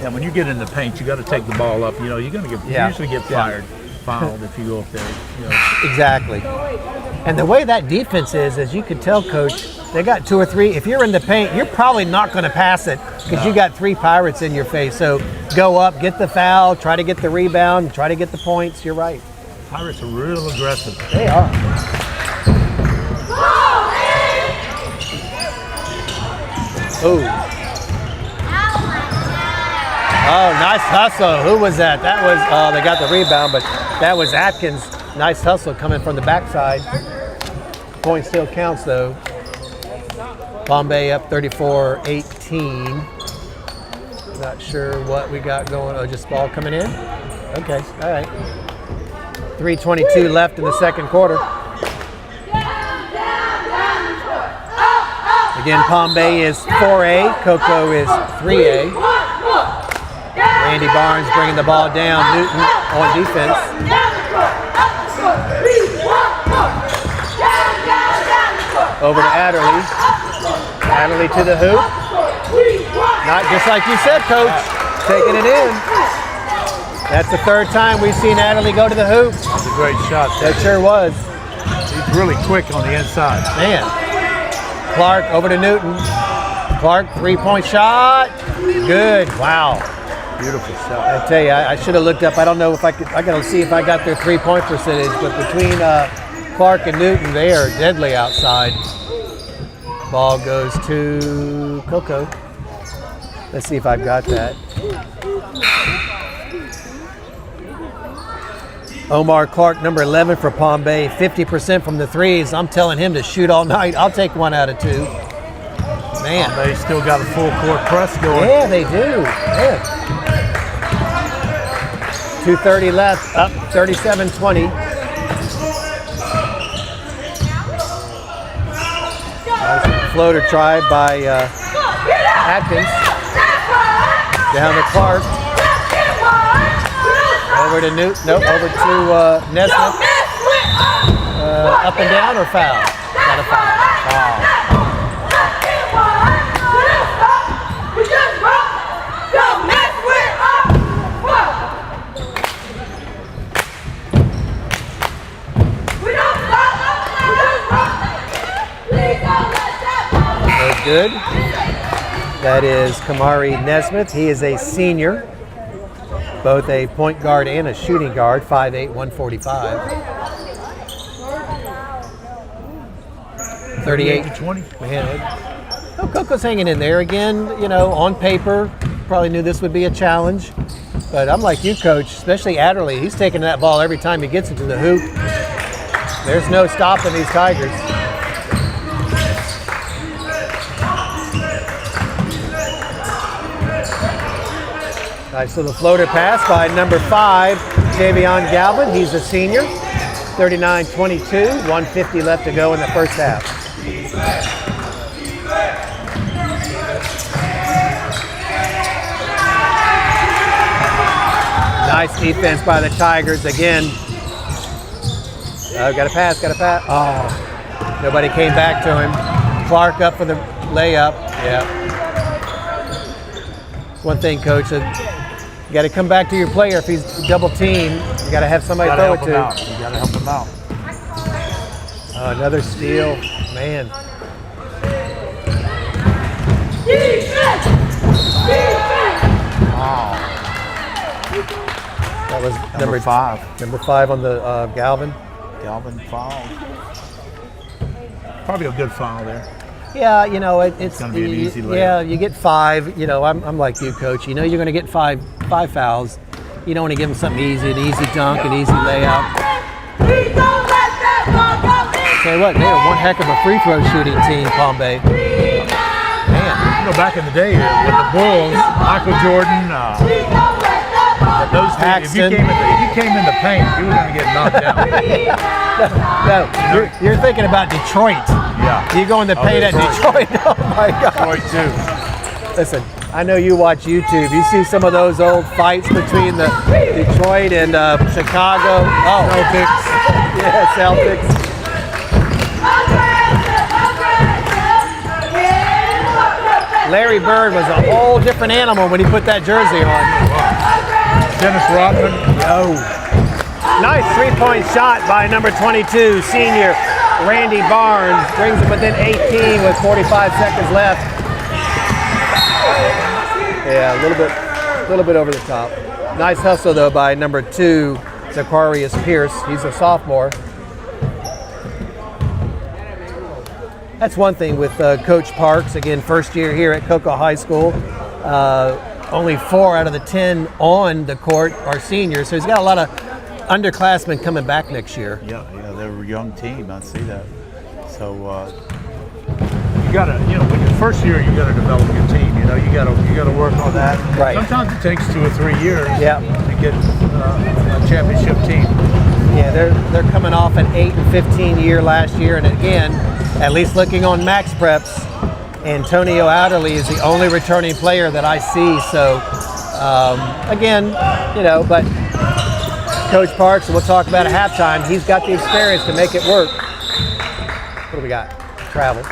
Yeah, when you get in the paint, you got to take the ball up. You know, you're going to usually get fouled if you go up there. You know. Exactly. And the way that defense is, as you can tell, Coach, they got 2 or 3. If you're in the paint, you're probably not going to pass it because you got 3 Pirates in your face. So go up, get the foul, try to get the rebound, try to get the points. You're right. Pirates are real aggressive. They are. Oh, nice hustle. Who was that? That was, they got the rebound, but that was Atkins. Nice hustle coming from the backside. Point still counts, though. Palm Bay up 34-18. Not sure what we got going. Oh, just ball coming in? Okay, all right. 3:22 left in the second quarter. Again, Palm Bay is 4A, Cocoa is 3A. Randy Barnes bringing the ball down. Newton on defense. Over to Adderley. Adderley to the hoop. Not just like you said, Coach. Taking it in. That's the 3rd time we've seen Adderley go to the hoop. That's a great shot. That sure was. He's really quick on the inside. Man. Clark over to Newton. Clark, 3-point shot. Good. Wow. Beautiful shot. I tell you, I should have looked up. I don't know if I got to see if I got their 3-point percentage, but between Clark and Newton, they are deadly outside. Ball goes to Cocoa. Let's see if I've got that. Omar Clark, number 11 for Palm Bay, 50% from the threes. I'm telling him to shoot all night. I'll take 1 out of 2. Man. Palm Bay still got a full court press going. Yeah, they do. Yeah. 2:30 left, up 37-20. Nice floater try by Atkins. Down to Clark. Over to Newton. Nope, over to Nesmith. Up and down or foul? Got a foul. Good. That is Kamari Nesmith. He is a senior, both a point guard and a shooting guard, 5'8", 145. 38-20. Oh, Coco's hanging in there again. You know, on paper, probably knew this would be a challenge, but I'm like you, Coach. Especially Adderley. He's taking that ball every time he gets into the hoop. There's no stopping these Tigers. Nice little floater pass by number 5, Javion Galvin. He's a senior. 39-22, 150 left to go in the first half. Nice defense by the Tigers again. Got a pass. Oh, nobody came back to him. Clark up for the layup. Yeah. one thing, Coach. You got to come back to your player. If he's double team, you got to have somebody You gotta throw it help to. him out. You got to help him out. Another steal, man. Defense! Defense! Wow. That was Number 5. Number 5 on the Galvin. Galvin foul. Probably a good foul there. Yeah, you know it's gonna be an easy layup. Yeah, you get 5. You know, I'm like you, Coach. You know you're going to get five fouls. You don't want to give them something easy, an easy dunk, an easy layup. Please don't let that ball go in! Tell you what, they are one heck of a free throw shooting team, Palm Bay. Man, You know, back in the day with the Bulls, Michael Jordan, Please don't let that ball those two, if you came in the paint, you were going to get knocked down. no, you're thinking about Detroit. Yeah. You go in the paint at Detroit. Oh my God. Detroit too. Listen, I know you watch YouTube. You see some of those old fights between the Detroit and Chicago. Oh, Celtics. Yeah, Celtics. Larry Bird was a whole different animal when he put that jersey on. Dennis Rodman. Oh. Nice three-point shot by number 22, senior Randy Barnes. Brings him within 18 with 45 seconds left. Yeah, a little bit over the top. Nice hustle though by number 2, Zacharias Pierce. He's a sophomore. That's one thing with Coach Parks. Again, first year here at Cocoa High School. Only 4 out of the 10 on the court are seniors, so he's got a lot of underclassmen coming back next year. Yeah, they're a young team. I see that. So you gotta, when your first year, you gotta develop your team. You gotta work on that. Right. Sometimes it takes 2 or 3 years. Yeah. To get a championship team. Yeah, they're coming off an 8 and 15 year last year, and again, at least looking on Max Preps, Antonio Adderley is the only returning player that I see. So again, but Coach Parks, we'll talk about at halftime. He's got the experience to make it work. What do we got? Travel.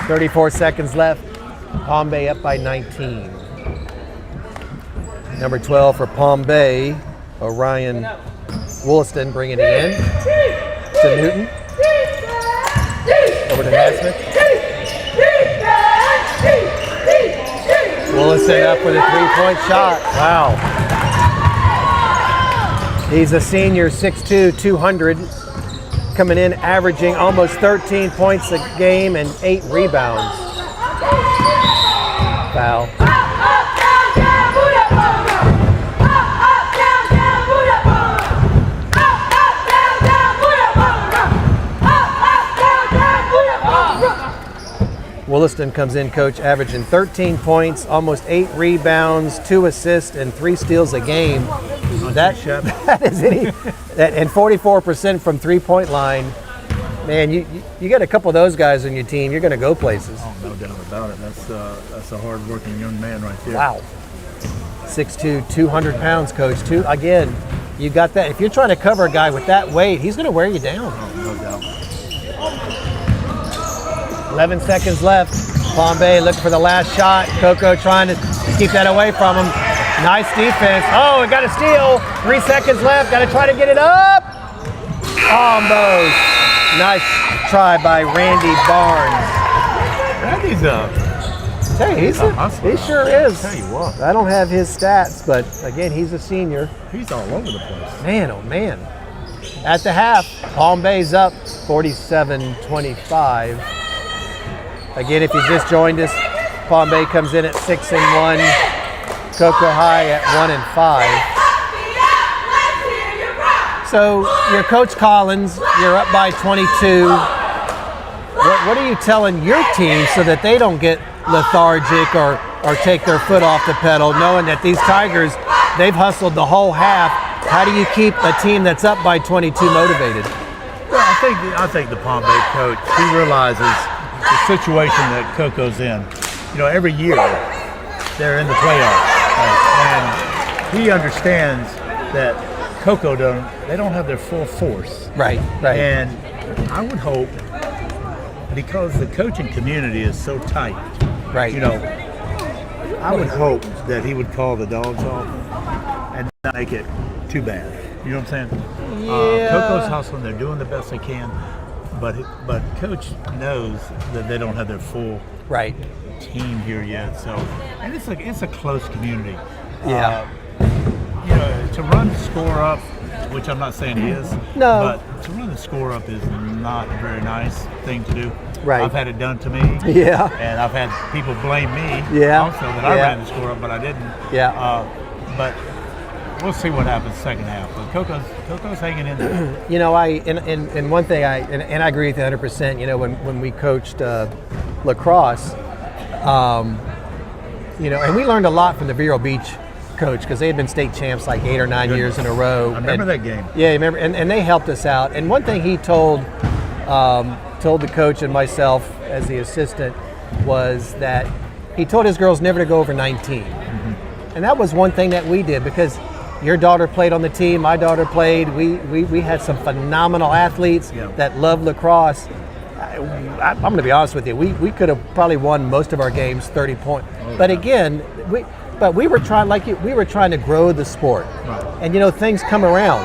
34 seconds left. Palm Bay up by 19. Number 12 for Palm Bay, Orion Wollaston bringing it in to Newton. Over to Naismith. Wollaston up with a 3-point shot. Wow. He's a senior, 6'2", 200, coming in averaging almost 13 points a game and 8 rebounds. Foul. Wollaston comes in, Coach, averaging 13 points, almost 8 rebounds, 2 assists, and 3 steals a game. That is and 44% from 3-point line. Man, you got a couple of those guys on your team, you're going to go places. Oh, no doubt about it. That's a hard-working young man right there. Wow. 6'2", 200 pounds, Coach. Again, you got that. If you're trying to cover a guy with that weight, he's going to wear you down. Oh, no doubt. 11 seconds left. Palm Bay looking for the last shot. Coco trying to keep that away from him. Nice defense. Oh, it got a steal. 3 seconds left. Got to try to get it up. Almost. Nice try by Randy Barnes. Randy's He sure is. I'll tell you what. I don't have his stats, but again, he's a senior. He's all over the place. Man, oh man. At the half, Palm Bay's up 47-25. Again, if you just joined us, Palm Bay comes in at 6-1, Cocoa High at 1-5. So your Coach Collins, you're up by 22. What are you telling your team so that they don't get lethargic or take their foot off the pedal, knowing that these Tigers, they've hustled the whole half? How do you keep a team that's up by 22 motivated? Well, I think the Palm Bay coach, he realizes the situation that Coco's in. Every year they're in the playoffs, and he understands that Cocoa they don't have their full force. Right. And I would hope, because the coaching community is so tight, Right. I would hope that he would call the dogs off and not make it too bad. You know what I'm saying? Yeah. Coco's hustling. They're doing the best they can, but Coach knows that they don't have their full Right. team here yet. So, and it's a close community. Yeah. You know, to run the score up, which I'm not saying he is, No. but to run the score up is not a very nice thing to do. Right. I've had it done to me. Yeah. And I've had people blame me Yeah. also that I Yeah. ran the score up, but I didn't. Yeah. But we'll see what happens second half. But Coco's hanging in there. You know, and one thing I agree with you 100%. You know, when we coached lacrosse, you know, and we learned a lot from the Vero Beach coach because they had been state champs like 8 or 9 years in a row. I remember that game. Yeah, remember, and they helped us out. And one thing he told the coach and myself as the assistant was that he told his girls never to go over 19. And that was one thing that we did because your daughter played on the team, my daughter played. We had some phenomenal athletes that loved lacrosse. I'm going to be honest with you. We could have probably won most of our games 30 points. But again, we were trying we were trying to grow the sport. Right. And you know, things come around.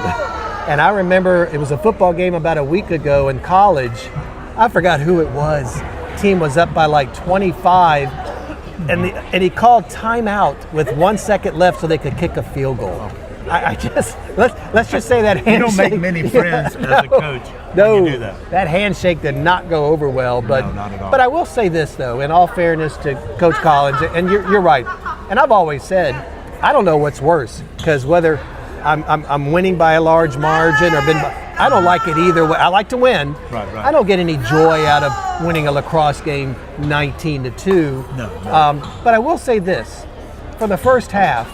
And I remember it was a football game about a week ago in college. I forgot who it was. Team was up by like 25. And he called timeout with 1 second left so they could kick a field goal. I just let's just say that handshake. You don't make many friends as a coach No, when you do that. That handshake did not go over well. But No, not at all. But I will say this though, in all fairness to Coach Collins, and you're right. And I've always said, I don't know what's worse because whether I'm winning by a large margin or I don't like it either way. I like to win. Right. I don't get any joy out of winning a lacrosse game 19-2. No. But I will say this: for the first half,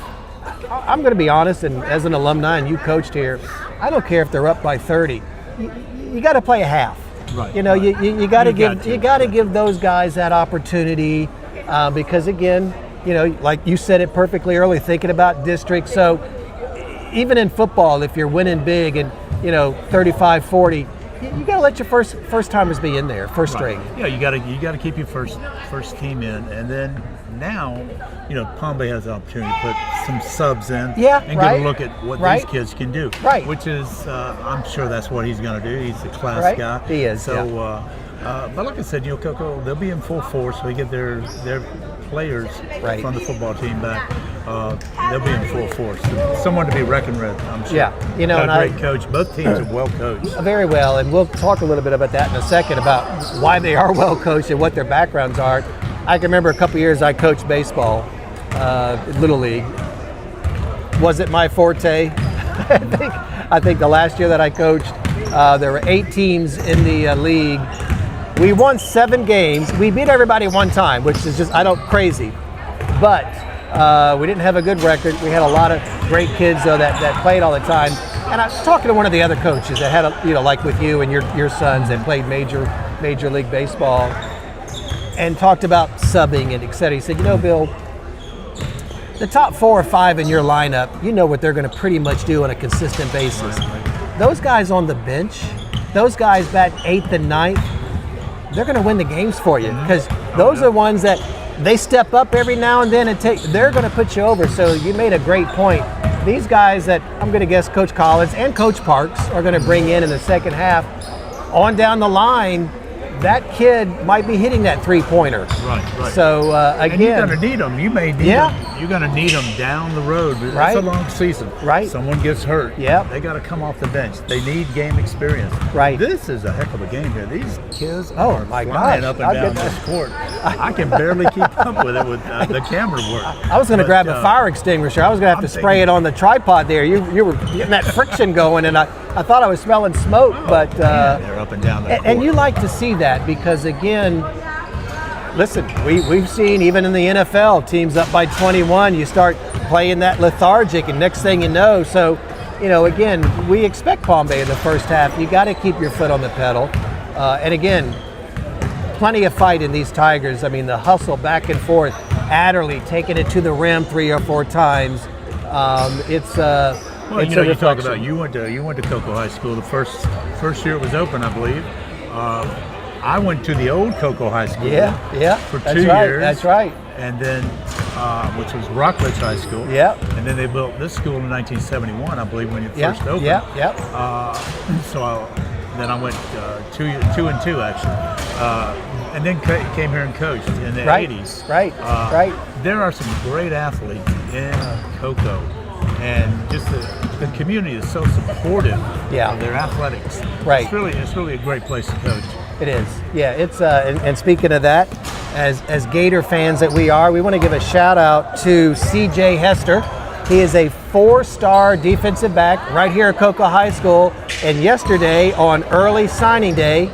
I'm going to be honest, and as an alumni, and you coached here, I don't care if they're up by 30. You got to play a half. Right. You know, right. you got to got to. you got to give those guys that opportunity because again, you know, like you said it perfectly early, thinking about district. So even in football, if you're winning big and you know 35-40, you got to let your first timers be in there, first string. Yeah, you got to keep your first team in, and then now, you know, Palm Bay has the opportunity to put some subs in, Yeah, and right. get a look at what Right. these kids can do. Right. Which is, I'm sure that's what he's going to do. He's a class Right. guy. He is, So, yeah. but like I said, you know, Coco, they'll be in full force. So they get their players Right. from the football team back. They'll be in full force. Someone to be reckoned with, I'm sure. Yeah, you know, Got and a great coach. Both teams are well coached. Very well, and we'll talk a little bit about that in a second about why they are well coached and what their backgrounds are. I can remember a couple years I coached baseball, Little League. Was it my forte? I think the last year that I coached, there were 8 teams in the league. We won 7 games. We beat everybody one time, which is just crazy. But we didn't have a good record. We had a lot of great kids though that played all the time. And I was talking to one of the other coaches that had, you know, like with you and your sons that played major league baseball, and talked about subbing and et cetera. He said, you know, Bill, the top 4 or 5 in your lineup, you know what they're going to pretty much do on a consistent basis. Those guys on the bench, those guys bat 8th and 9th, they're going to win the games for you because those are ones that they step up every now and then and they're going to put you over. So you made a great point. These guys that I'm going to guess Coach Collins and Coach Parks are going to bring in the second half, on down the line, that kid might be hitting that 3-pointer. Right. So And again, you're going to need them. You may need them. You're going to need them down the road. It's Right. a long season. Right. Someone gets hurt. Yep. They got to come off the bench. They need game experience. Right. This is a heck of a game here. These kids Oh, are my flying gosh. up and I'll down get this court. I can barely keep up with it with the camera work. I was going to But, grab a fire extinguisher. I was going to have to spray it on the tripod there. You were getting that friction going, and I thought I was smelling smoke. But they're up and down the court. and you like to see that because again, listen, we've seen even in the NFL teams up by 21, you start playing that lethargic, and next thing you know, so you know, again, we expect Palm Bay in the first half. You got to keep your foot on the pedal, and again, plenty of fight in these Tigers. I mean, the hustle back and forth. Adderley taking it to the rim 3 or 4 times. It's Well, it's you know, a you talk reflection. about you went to Cocoa High School the first year it was open, I believe. I went to the old Cocoa High School Yeah, for that's 2 right, years. That's right. And then which was Rockledge High School. Yep. And then they built this school in 1971, I believe, when it Yep. first opened. Yep. Yep. Then I went 2-2 actually, and then came here and coached in the Right. 80s. Right. Right. There are some great athletes in Cocoa, and just the community is so supportive Yeah. of their athletics. Right. It's really a great place to coach. It is. Yeah, it's and speaking of that, as Gator fans that we are, we want to give a shout out to CJ Hester. He is a 4-star defensive back right here at Cocoa High School, and yesterday on early signing day,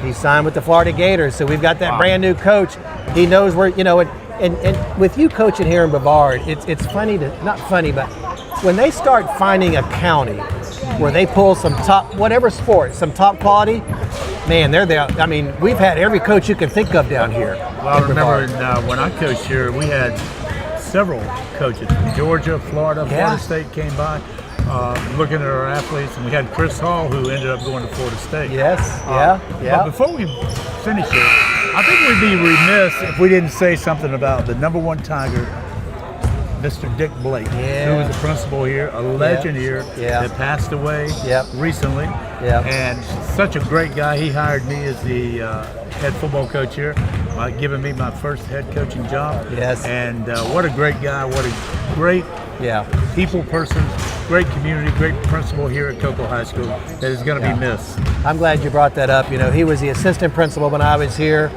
he signed with the Florida Gators. So we've got that brand new coach. He knows where, and with you coaching here in Brevard, it's funny not funny, but when they start finding a county where they pull some top, whatever sport, some top quality, man, they're there. I mean, we've had every coach you can think of down here. Well, I remember when I coached here, we had several coaches from Georgia, Florida. Florida State came by looking at our athletes, and we had Chris Hall, who ended up going to Florida State. Yes, But before we finish it, I think we'd be remiss if we didn't say something about the #1 Tiger, Mr. Dick Blake, who was the principal here, a legend here that passed away recently. And such a great guy. He hired me as the head football coach here, giving me my first head coaching job. Yes. And what a great guy, what a great people person, great community, great principal here at Cocoa High School that is going to be missed. I'm glad you brought that up. He was the assistant principal when I was here.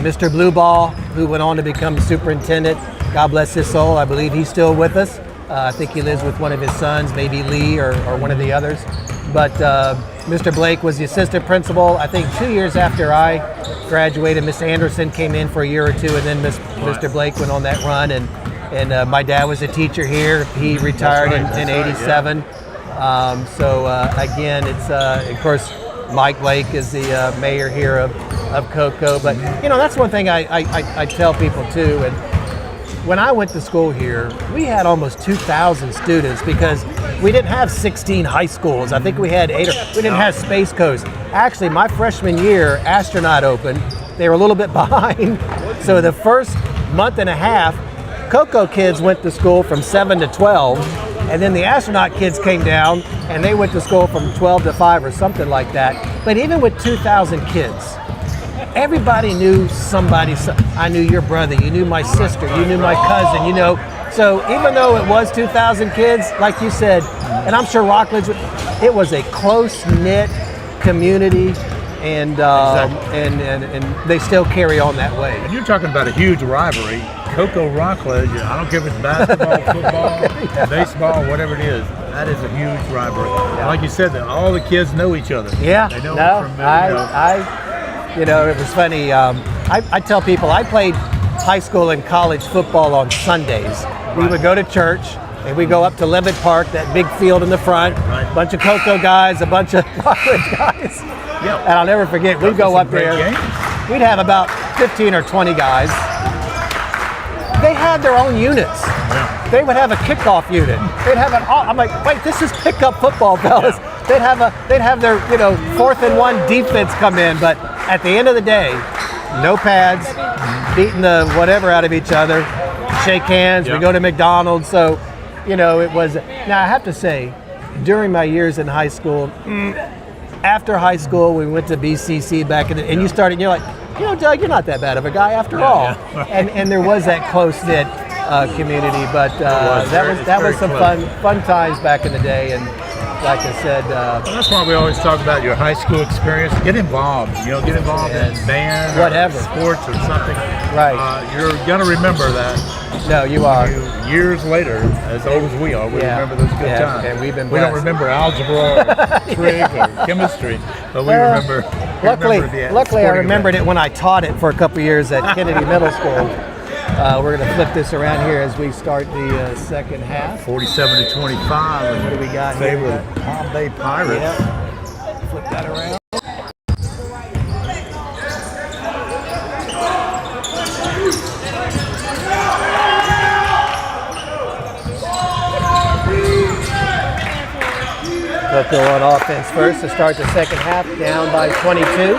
Mr. Blueball, who went on to become the superintendent, God bless his soul. I believe he's still with us. I think he lives with one of his sons, maybe Lee or one of the others. But Mr. Blake was the assistant principal. I think 2 years after I graduated, Miss Anderson came in for a year or two, and then Mr. Blake went on that run. And my dad was a teacher here. He retired in '87. Again, it's of course Mike Blake is the mayor here of Cocoa. But that's one thing I tell people too. And when I went to school here, we had almost 2,000 students because we didn't have 16 high schools. I think we had 8. We didn't have Space Coast. Actually, my freshman year, Astronaut opened. They were a little bit behind. So the first month and a half, Cocoa kids went to school from 7 to 12, and then the Astronaut kids came down and they went to school from 12 to 5 or something like that. But even with 2,000 kids, everybody knew somebody. I knew your brother, you knew my sister, you knew my cousin, So even though it was 2,000 kids, like you said, and I'm sure Rockledge, it was a close-knit community, and they still carry on that way. And you're talking about a huge rivalry. Cocoa Rockledge, I don't care if it's basketball, football, baseball, whatever it is, that is a huge rivalry. Like you said, all the kids know each other. Yeah, they know it was funny. I tell people I played high school and college football on Sundays. We would go to church and we go up to Levitt Park, that big field in the front, a bunch of Cocoa guys, a bunch of Rockledge guys. And I'll never forget, we'd go up there. We'd have about 15 or 20 guys. They had their own units. They would have a kickoff unit. They'd have I'm like, wait, this is pickup football, fellas. They'd have their 4th and 1 defense come in, but at the end of the day, no pads, beating the whatever out of each other, shake hands, we go to McDonald's. So, it was. Now I have to say, during my years in high school, after high school, we went to BCC back in and you started. You're like, Doug, you're not that bad of a guy after all. And there was that close-knit community, but that was some fun times back in the day. And like I said, that's why we always talk about your high school experience. Get involved. Get involved in band, whatever, or sports, or something. Right. You're gonna remember that. No, you are. Years later, as old as we are, we remember those good times. And we've been we don't remember algebra, or trig, or chemistry, but we remember. Luckily, I remembered it when I taught it for a couple years at Kennedy Middle School. We're going to flip this around here as we start the second half. 47-25. What do we got here? They were Palm Bay Pirates. Yep. Flip that around. Cocoa on offense first to start the second half, down by 22.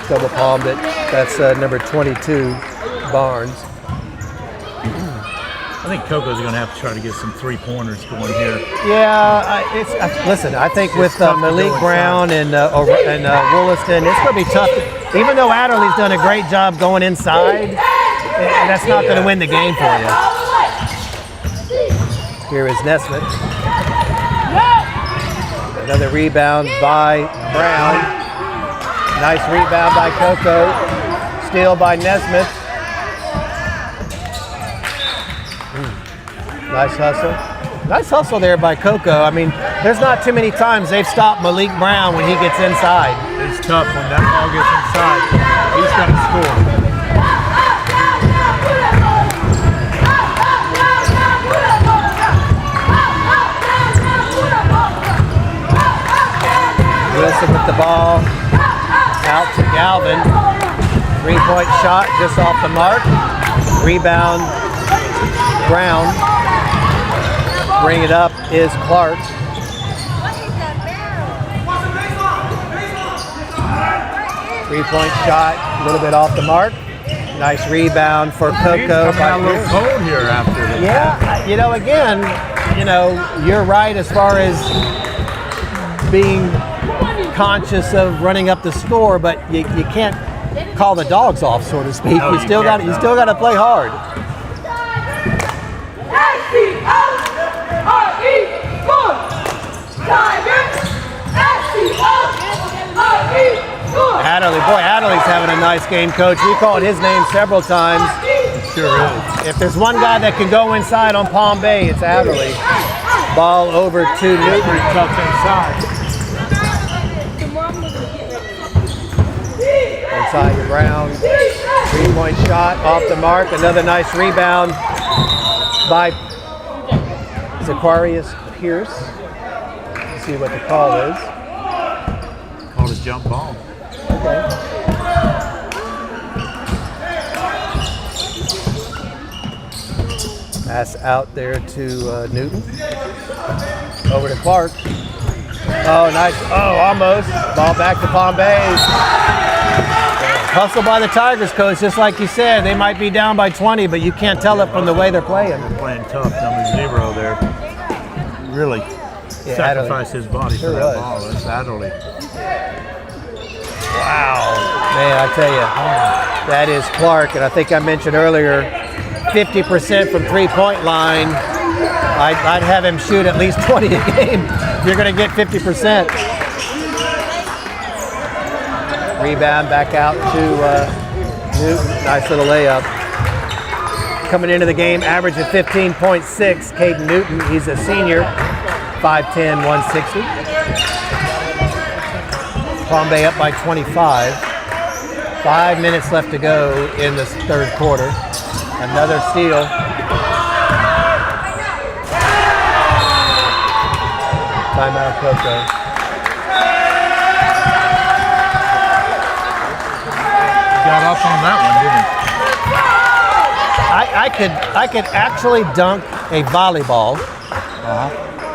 Double palmed it. That's number 22, Barnes. I think Coco's going to have to try to get some three-pointers going here. Yeah, listen, I think with Malik Brown and Wollaston, it's going to be tough. Even though Adderley's done a great job going inside, that's not going to win the game for you. Here is Nesmith. Another rebound by Brown. Nice rebound by Coco. Steal by Nesmith. Nice hustle. Nice hustle there by Coco. I mean, there's not too many times they've stopped Malik Brown when he gets inside. It's tough when that ball gets inside. He's got to score. Wilson with the ball. Out to Galvin. 3-point shot just off the mark. Rebound, Brown. Bring it up is Clark. Three-point shot, a little bit off the mark. Nice rebound for Coco. He's coming out a little cold here after the Yeah, again, you're right as far as being conscious of running up the score, but you can't call the dogs off, so to speak. No, you still got to play hard. Adderley's having a nice game, Coach. We called his name several times. Sure is. If there's one guy that can go inside on Palm Bay, it's Adderley. Ball over to Newton. Pretty tough inside. Inside to Brown. 3-point shot off the mark. Another nice rebound by Zacharias Pierce. Let's see what the call is. Called a jump ball. Okay. Pass out there to Newton. Over to Clark. Oh, nice. Oh, almost. Ball back to Palm Bay. Hustle by the Tigers, Coach. Just like you said, they might be down by 20, but you can't tell it from the way they're playing. They're playing tough. Number 0 there. Really sacrificed his body for that ball. That's Adderley. Wow. Man, I tell you, that is Clark. And I think I mentioned earlier, 50% from three-point line. I'd have him shoot at least 20 a game if you're going to get 50%. Rebound back out to Newton. Nice little layup. Coming into the game, average of 15.6. Caden Newton, he's a senior, 5'10", 160. Palm Bay up by 25. 5 minutes left to go in this third quarter. Another steal. Timeout, Coco. Got off on that one, didn't he? I could actually dunk a volleyball.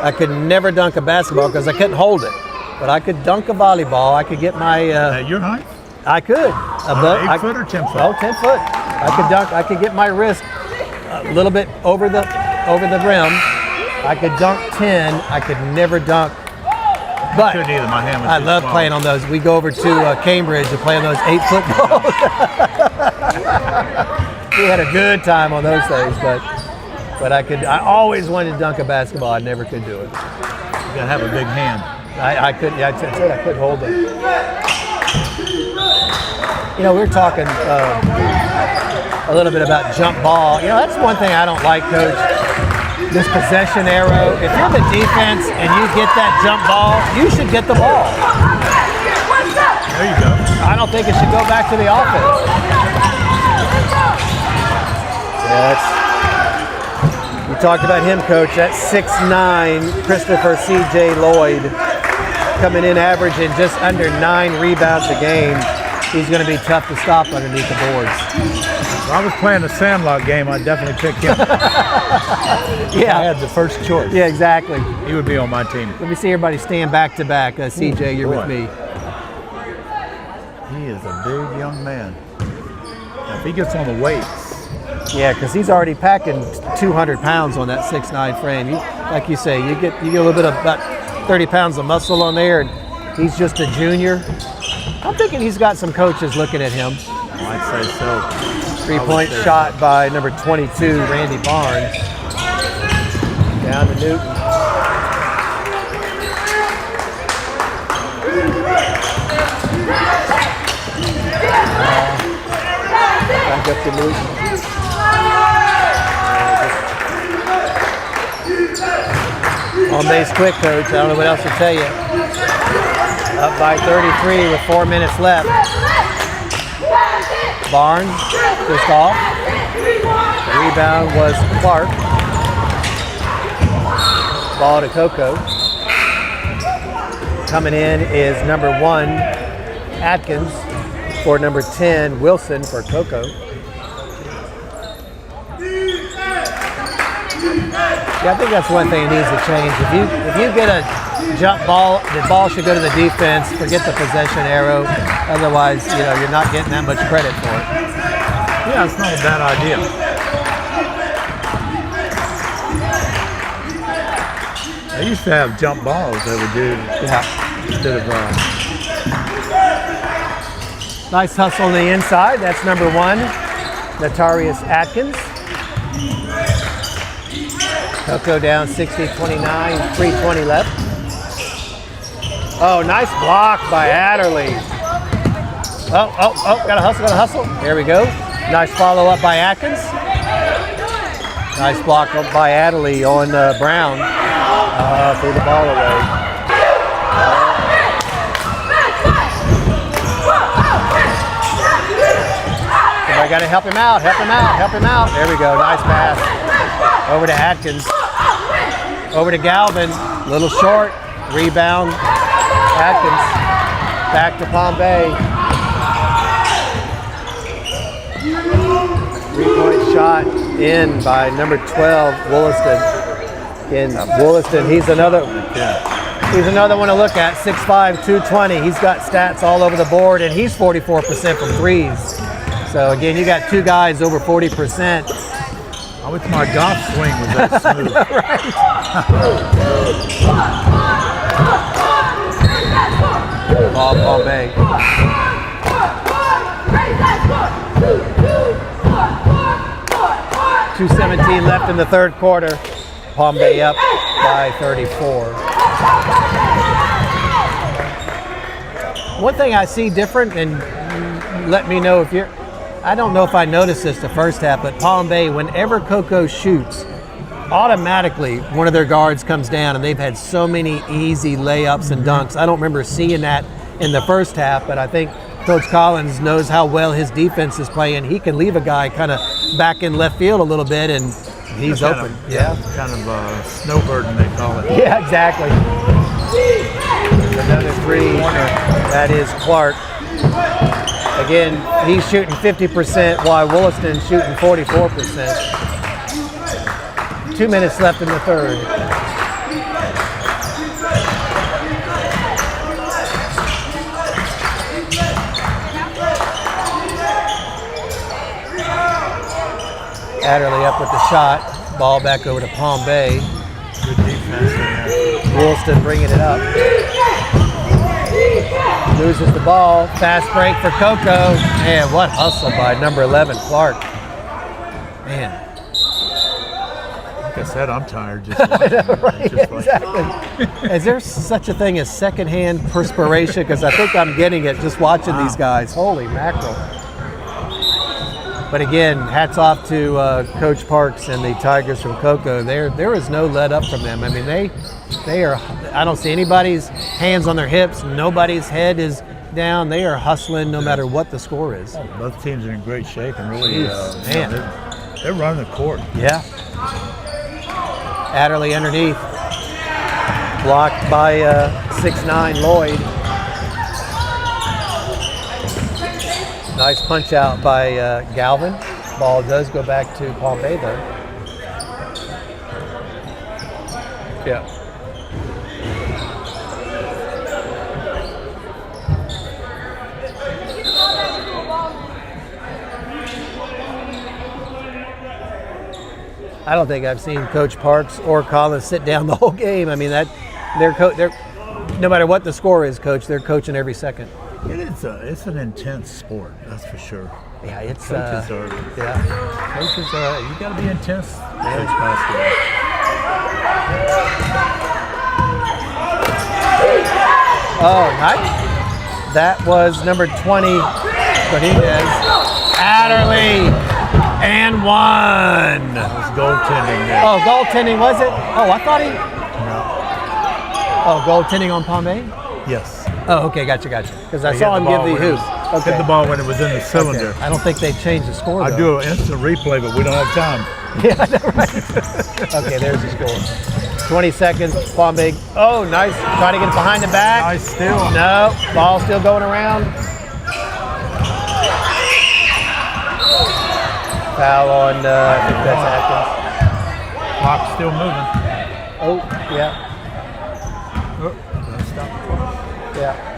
I could never dunk a basketball because I couldn't hold it. But I could dunk a volleyball. I could get my. At your height? I could. 8 foot or 10 foot? Oh, 10 foot. I could dunk. I could get my wrist a little bit over the rim. I could dunk 10. I could never dunk. But couldn't either. My hand was I too love small. playing on those. We go over to Cambridge to play on those 8-foot balls. We had a good time on those things, but I always wanted to dunk a basketball. I never could do it. You gotta have a big hand. I couldn't. Yeah, I said I couldn't hold it. We were talking a little bit about jump ball. That's one thing I don't like, Coach. This possession arrow. If you're the defense and you get that jump ball, you should get the ball. There you go. I don't think it should go back to the offense. You talked about him, Coach. That 6'9", Christopher C.J. Lloyd, coming in averaging just under 9 rebounds a game. He's going to be tough to stop underneath the boards. If I was playing the Sandlot game, I'd definitely pick him. Yeah. I had the first choice. Yeah, exactly. He would be on my team. Let me see everybody stand back to back. CJ, you're with me. He is a big young man. If he gets on the weights, Yeah, because he's already packing 200 pounds on that 6'9" frame. Like you say, you get a little bit of about 30 pounds of muscle on there, and he's just a junior. I'm thinking he's got some coaches looking at him. I'd say so. 3-point shot by number 22, Randy Barnes. Down to Newton. Back up to Newton. On base quick, coach. I don't know what else to tell you. Up by 33 with 4 minutes left. Barnes just off. Rebound was Clark. Ball to Coco. Coming in is number 1, Atkins, for number 10, Wilson for Coco. Yeah, I think that's one thing that needs to change. If you get a jump ball, the ball should go to the defense. Forget the possession arrow. Otherwise, you're not getting that much credit for it. Yeah, it's not a bad idea. I used to have jump balls they would do instead of. Nice hustle on the inside. That's number 1, Notarius Atkins. Coco down 60-29, 3:20 left. Oh, nice block by Adderley. Oh, gotta hustle. There we go. Nice follow up by Atkins. Nice block up by Adderley on Brown. Threw the ball away. Somebody gotta help him out. There we go, nice pass. Over to Atkins. Over to Galvin. Little short. Rebound. Atkins. Back to Palm Bay. 3-point shot in by number 12, Wollaston. Again, Wollaston, he's another one to look at. 6'5", 220. He's got stats all over the board, and he's 44% from threes. So again, you got 2 guys over 40%. I wish my golf swing was that smooth. Ball, Palm Bay. 2:17 left in the third quarter. Palm Bay up by 34. One thing I see different, and let me know if you're, I don't know if I noticed this the first half, but Palm Bay, whenever Coco shoots, automatically one of their guards comes down, and they've had so many easy layups and dunks. I don't remember seeing that in the first half, but I think Coach Collins knows how well his defense is playing. He can leave a guy kind of back in left field a little bit, and he's open. Kind of snowbirding, they call it. Yeah, exactly. Another 3. That is Clark. Again, he's shooting 50% while Wollaston's shooting 44%. 2 minutes left in the third. Adderley up with the shot. Ball back over to Palm Bay. Good defense in there. Wollaston bringing it up. Loses the ball. Fast break for Coco. Man, what hustle by number 11, Clark. Man. Like I said, I'm tired just watching. Right, exactly. Is there such a thing as secondhand perspiration? Because I think I'm getting it just watching these guys. Holy mackerel. But again, hats off to Coach Parks and the Tigers from Coco. There is no let up from them. I mean, they are. I don't see anybody's hands on their hips. Nobody's head is down. They are hustling no matter what the score is. Both teams are in great shape and really, man, they're running the court. Yeah. Adderley underneath, blocked by 6'9" Lloyd. Nice punch out by Galvin. Ball does go back to Palm Bay though. Yeah. I don't think I've seen Coach Parks or Collins sit down the whole game. I mean, they're no matter what the score is, Coach, they're coaching every second. It's an intense sport, that's for sure. Yeah, it's Coaches are. yeah. Coaches are. You got to be intense to coach basketball. Oh, nice. That was number 20, Benitez. Adderley, and one. It was goaltending there. Oh, goaltending, was it? Oh, I thought he... Oh, goaltending on Palme? Yes. Oh, okay, gotcha. Because I They saw hit him the give ball the when it hoop. was- Hit the ball when it was in the cylinder. Okay. I don't think they've changed the score, I though. do an instant replay, but we don't have time. Yeah, I know, right? Okay, there's the score. 20 seconds, Palme. Oh, nice. Try to get it behind the back. Nice steal. No, ball still going around. Foul on, I think that's Atkins. Clock's still moving. Oh, yeah, Oh, let's stop the clock. yeah.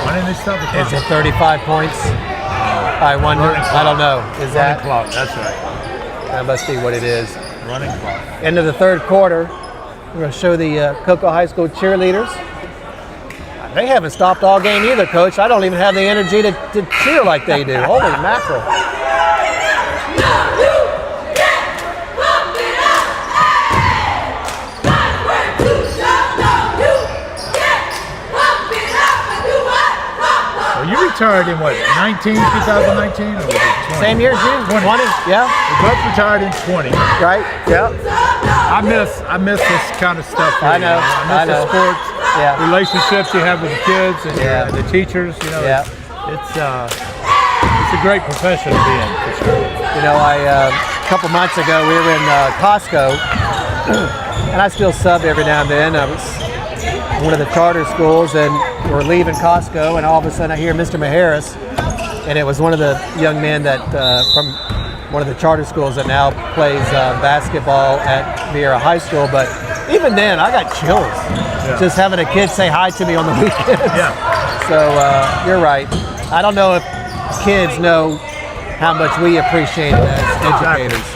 Why didn't they stop the clock? It's at 35 points. I wonder, I don't know. Is Running that, clock, that's right. that must be what it is. Running clock. End of the third quarter. We're going to show the Cocoa High School cheerleaders. They haven't stopped all game either, Coach. I don't even have the energy to cheer like they do. Holy mackerel. Well, you retired in what, 2019 or was it 20? Same year as you? 20. 20? Yeah, We both retired in 20. right? Yeah. I miss this kind of stuff. I know, I miss I know. the sports, Yeah. relationships you have with the kids and Yeah. the teachers. You know, Yeah. it's a great profession to be in for sure. You know, a couple months ago, we were in Costco, and I still sub every now and then. I was one of the charter schools, and we're leaving Costco, and all of a sudden I hear Mr. Maharis, and it was one of the young men that from one of the charter schools that now plays basketball at Vieira High School. But even then, I got chills just having a kid say hi to me on the weekends. Yeah. So you're right. I don't know if kids know how much we appreciate it as educators.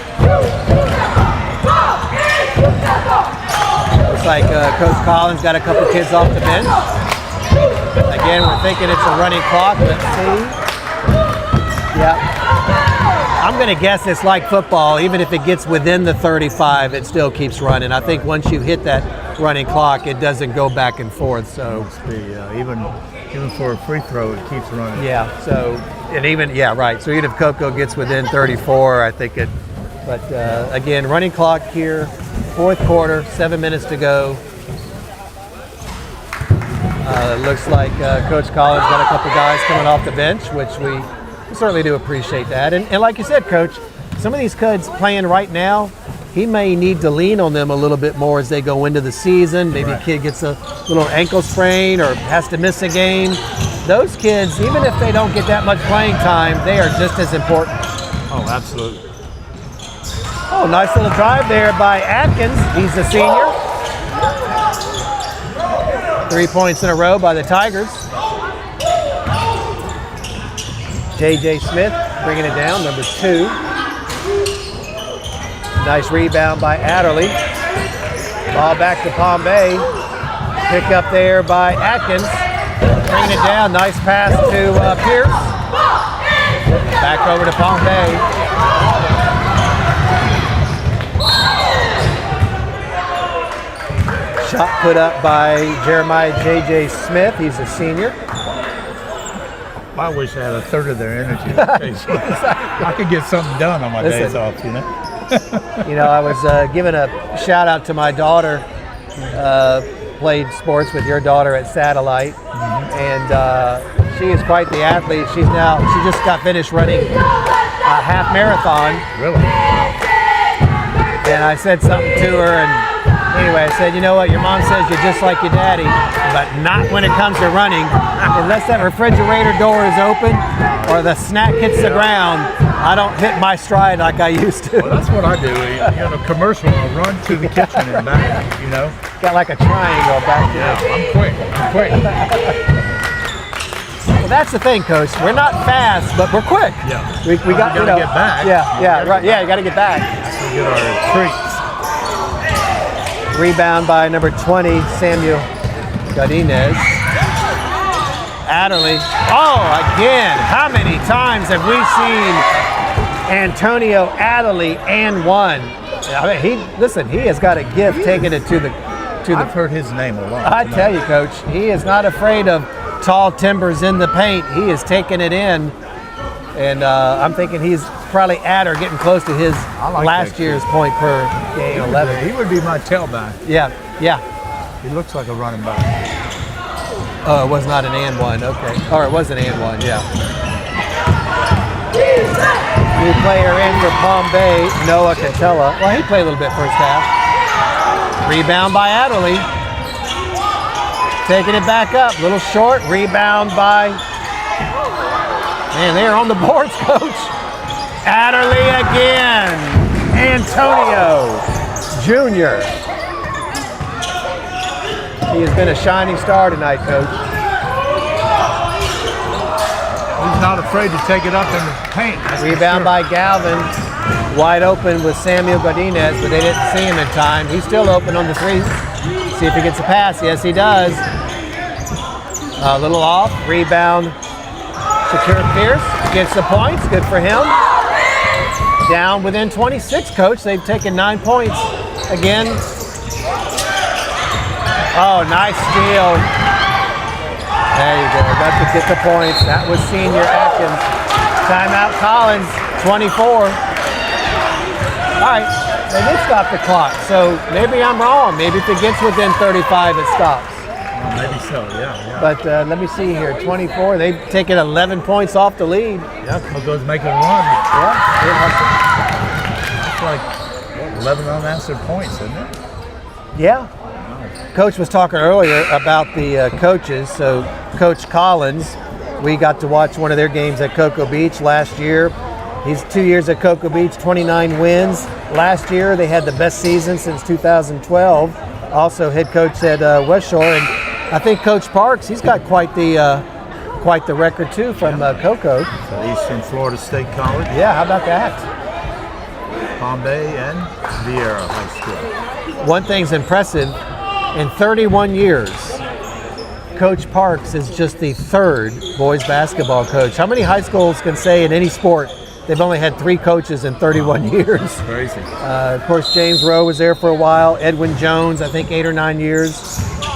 Looks like Coach Collins got a couple kids off the bench. Again, we're thinking it's a running clock. Let's see. Yeah. I'm going to guess it's like football. Even if it gets within the 35, it still keeps running. I think once you hit that running clock, it doesn't go back and forth. So Even for a free throw, it keeps running. yeah. So and even right. So even if Cocoa gets within 34, I think it. But again, running clock here, fourth quarter, 7 minutes to go. It looks like Coach Collins got a couple guys coming off the bench, which we certainly do appreciate that. And like you said, Coach, some of these kids playing right now, he may need to lean on them a little bit more as they go into the season. Maybe a kid gets a little ankle sprain or has to miss a game. Those kids, even if they don't get that much playing time, they are just as important. Oh, absolutely. Oh, nice little drive there by Atkins. He's a senior. 3 points in a row by the Tigers. J.J. Smith bringing it down, number 2. Nice rebound by Adderley. Ball back to Palm Bay. Pick up there by Atkins. Bringing it down. Nice pass to Pierce. Back over to Palm Bay. Shot put up by Jeremiah J.J. Smith. He's a senior. I wish I had a third of their energy. I could get something done on my days off, you know? You know, I was giving a shout out to my daughter. Played sports with your daughter at Satellite, and she is quite the athlete. She just got finished running a half marathon. Really? And I said something to her, and anyway, I said, you know what, your mom says you're just like your daddy, but not when it comes to running. Unless that refrigerator door is open or the snack hits the ground, I don't hit my stride like I used to. Well, that's what I do. You know, commercial, I'll run to the kitchen and back, you know? Got like a triangle back there. Yeah, I'm quick. Well, that's the thing, Coach. We're not fast, but we're quick. Yeah. We got gotta get back. Yeah, right. Yeah, you got to get back. We get our treats. Rebound by number 20, Samuel Godinez. Adderley. Oh, again. How many times have we seen Antonio Adderley and one? I mean, he has got a gift taking it to the. I've heard his name a lot. I tell you, Coach, he is not afraid of tall timbers in the paint. He is taking it in, and I'm thinking he's probably at or getting close to his last year's point per game, 11. He would be my tailback. Yeah. He looks like a running back. Oh, it was not an and one. Okay. Or it was an and one. Yeah. New player in for Palm Bay, Noah Catella. Well, he played a little bit first half. Rebound by Adderley. Taking it back up. Little short. Rebound by... Man, they are on the boards, Coach. Adderley again. Antonio Jr. He has been a shining star tonight, Coach. He's not afraid to take it up in the paint. Rebound by Galvin. Wide open with Samuel Godinez, but they didn't see him in time. He's still open on the three. See if he gets a pass. Yes, he does. A little off. Rebound. Shakur Pierce gets the points. Good for him. Down within 26, Coach. They've taken 9 points. Again. Oh, nice steal. There you go. Got to get the points. That was senior Atkins. Timeout Collins, 24. All right, they did stop the clock, so maybe I'm wrong. Maybe if it gets within 35, it stops. Well, maybe so, yeah. But let me see here, 24. They've taken 11 points off the lead. Yeah, Coco's making a run. Yeah, It's like 11 unanswered points, isn't it? yeah. Coach was talking earlier about the coaches. So Coach Collins, we got to watch one of their games at Cocoa Beach last year. He's 2 years at Cocoa Beach, 29 wins. Last year, they had the best season since 2012. Also head coach at West Shore. And I think Coach Parks, he's got quite the record, too, from Cocoa. So Eastern Florida State College. Yeah, how about that? Palm Bay and Vieira High School. One thing's impressive. In 31 years, Coach Parks is just the third boys basketball coach. How many high schools can say in any sport they've only had 3 coaches in 31 years? Crazy. Of course, James Rowe was there for a while. Edwin Jones, I think 8 or 9 years.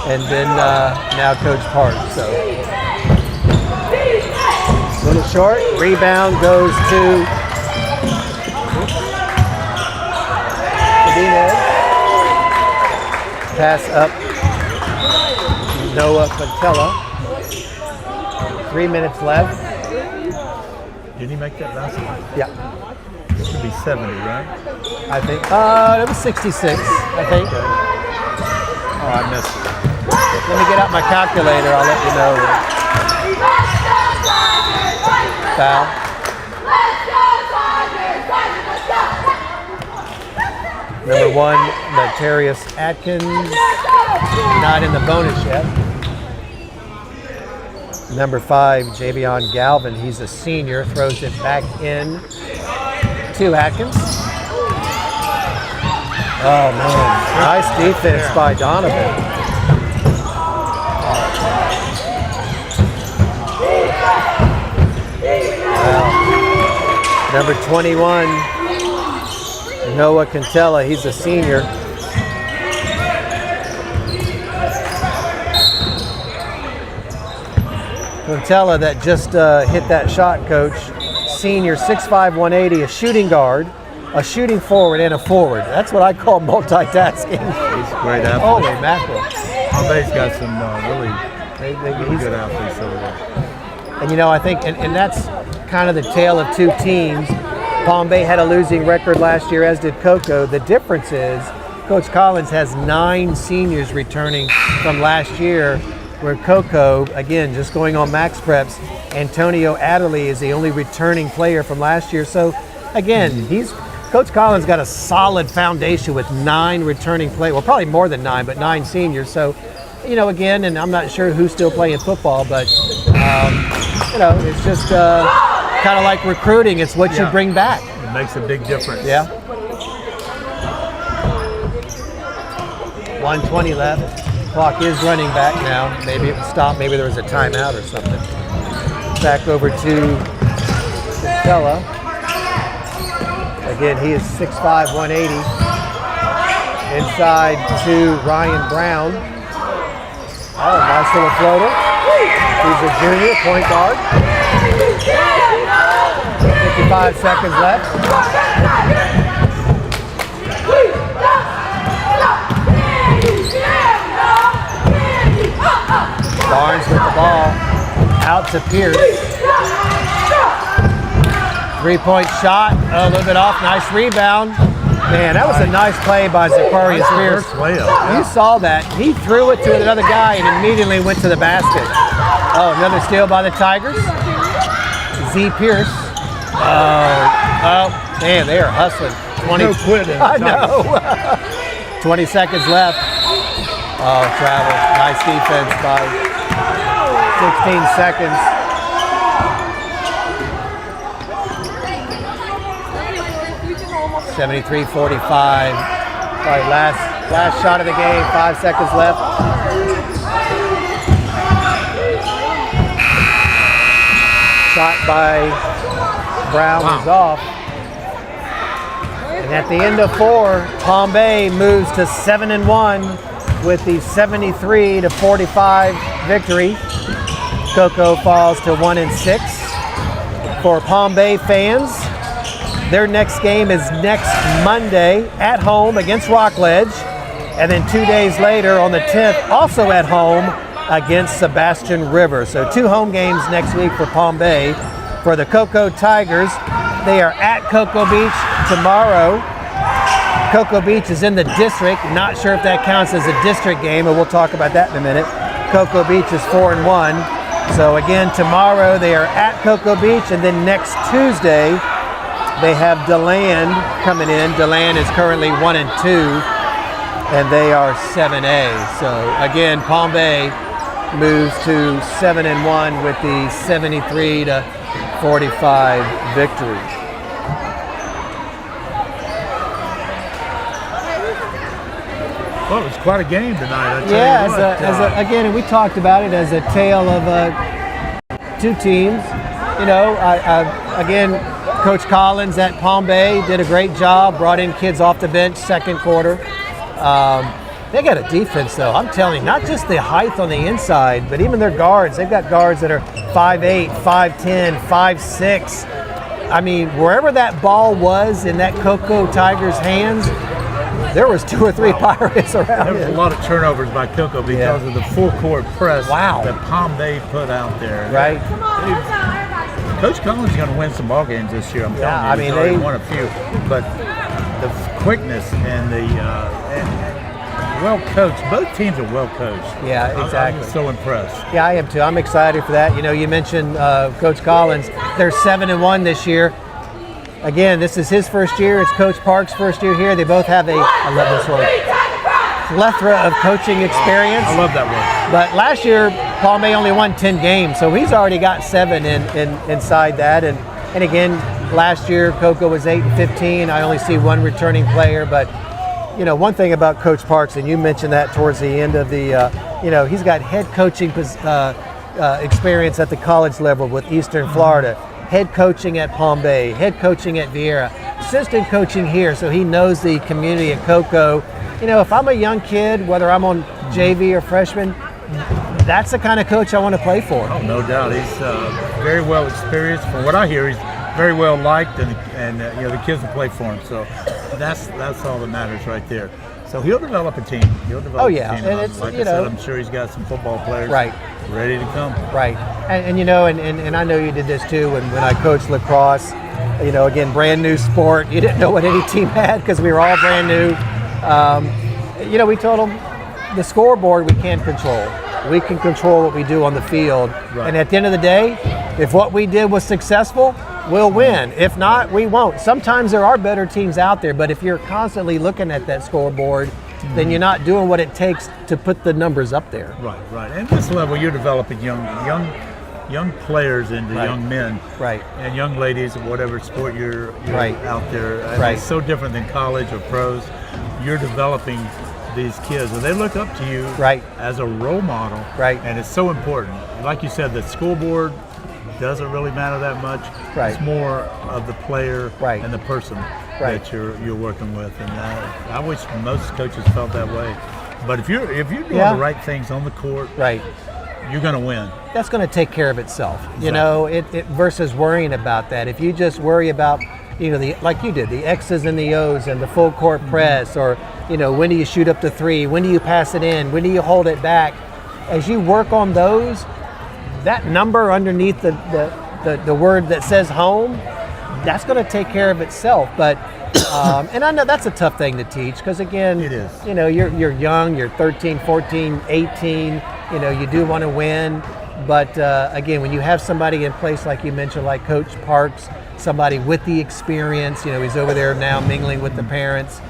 And then now Coach Parks. So a little short. Rebound goes to Godinez. Pass up Noah Catella. 3 minutes left. Did he make that basketball? Yeah, It should be 70, right? I think. It was 66, I think. Oh, I missed it. Let me get out my calculator. I'll let you know. Foul. Number 1, Notarius Atkins, not in the bonus yet. Number 5, Javion Galvin, he's a senior, throws it back in to Atkins. Oh man, nice defense by Donovan. Wow. Number 21, Noah Catella, he's a senior. Catella that just hit that shot, Coach. Senior, 6'5", 180, a shooting guard, a shooting forward, and a forward. That's what I call multitasking. He's a great athlete. Holy mackerel. Palm Bay's got some really good athletes over there. And you know, I think, and that's kind of the tale of two teams. Palm Bay had a losing record last year, as did Cocoa. The difference is Coach Collins has 9 seniors returning from last year, where Cocoa, again, just going on max preps, Antonio Adderley is the only returning player from last year. So again, Coach Collins got a solid foundation with 9 returning players. Well, probably more than 9, but 9 seniors. So, you know, again, and I'm not sure who's still playing football, but it's just kind of like recruiting. It's what you bring back. It makes a big difference. Yeah. 1:20 left. Clock is running back now. Maybe it stopped. Maybe there was a timeout or something. Back over to Capella. Again, he is 6'5", 180. Inside to Ryan Brown. Oh, nice little floater. He's a junior point guard. 55 seconds left. Barnes with the ball. Out to Pierce. 3-point shot. A little bit off. Nice rebound. Man, that was a nice play by Zacharias Pierce. You saw that. He threw it to another guy and immediately went to the basket. Oh, another steal by the Tigers. Z Pierce. Oh, man, they are hustling. 20. No quitting. I know. 20 seconds left. Oh, travel. Nice defense by 16 seconds. $73-45. Probably last shot of the game. 5 seconds left. Shot by Brown was off. And at the end of 4, Palm Bay moves to 7-1 with the 73-45 victory. Cocoa falls to 1-6. For Palm Bay fans, their next game is next Monday at home against Rockledge, and then 2 days later on the 10th, also at home against Sebastian River. So 2 home games next week for Palm Bay. For the Cocoa Tigers, they are at Cocoa Beach tomorrow. Cocoa Beach is in the district. Not sure if that counts as a district game, but we'll talk about that in a minute. Cocoa Beach is 4-1. So again, tomorrow they are at Cocoa Beach, and then next Tuesday they have DeLand coming in. DeLand is currently 1-2, and they are 7A. So again, Palm Bay moves to 7-1 with the 73-45 victory. Well, it was quite a game tonight. Again, and we talked about it as a tale of 2 teams. Again, Coach Collins at Palm Bay did a great job, brought in kids off the bench second quarter. They got a defense, though. I'm telling you, not just the height on the inside, but even their guards. They've got guards that are 5'8", 5'10", 5'6". I mean, wherever that ball was in that Cocoa Tigers' hands, there was 2 or 3 Pirates around. There was a lot of turnovers by Cocoa because of the full court press that Palm Bay put out there. Right. Coach Collins is going to win some ball games this year. I'm telling you, he's already won a few. But the quickness and the well coached. Both teams are well coached. Yeah, exactly. I'm so impressed. Yeah, I am too. I'm excited for that. You mentioned Coach Collins. They're 7-1 this year. Again, this is his first year. It's Coach Park's first year here. They both have I love this word, plethora of coaching experience. I love that word. But last year, Palm Bay only won 10 games, so he's already got 7 inside that. And again, last year, Cocoa was 8-15. I only see 1 returning player, but one thing about Coach Parks, and you mentioned that towards the end of the, he's got head coaching experience at the college level with Eastern Florida, head coaching at Palm Bay, head coaching at Vieira, assistant coaching here, so he knows the community at Cocoa. If I'm a young kid, whether I'm on JV or freshman, that's the kind of coach I want to play for. Oh, no doubt. He's very well experienced. From what I hear, he's very well liked, and the kids will play for him. So that's all that matters right there. So he'll develop a team. And it's, like I said, I'm sure he's got some football players ready to come. Right. And I know you did this too when I coached lacrosse. Again, brand new sport. You didn't know what any team had because we were all brand new. We told them the scoreboard we can't control. We can control what we do on the field. Right. And at the end of the day, if what we did was successful, we'll win. If not, we won't. Sometimes there are better teams out there, but if you're constantly looking at that scoreboard, then you're not doing what it takes to put the numbers up there. Right. And at this level, you're developing young young players into Right. young men, Right. and young ladies of whatever sport you're Right. out there. And Right. It's so different than college or pros. You're developing these kids, and they look up to you Right. as a role model. Right. And it's so important. Like you said, the school board doesn't really matter that much. Right. It's more of the player Right. and the person Right. that you're working with. And I wish most coaches felt that way. But if you're doing Yeah. the right things on the court, Right. you're going to win. That's going to take care of itself. You know, it versus worrying about that. If you just worry about, you know, like you did, the X's and the O's and the full court press, or, you know, when do you shoot up the three? When do you pass it in? When do you hold it back? As you work on those, that number underneath the word that says home, that's going to take care of itself. But and I know that's a tough thing to teach, because again, It is. you know, you're young, you're 13, 14, 18, you know, you do want to win. But again, when you have somebody in place like you mentioned, like Coach Parks, somebody with the experience, you know, he's over there now mingling with the parents.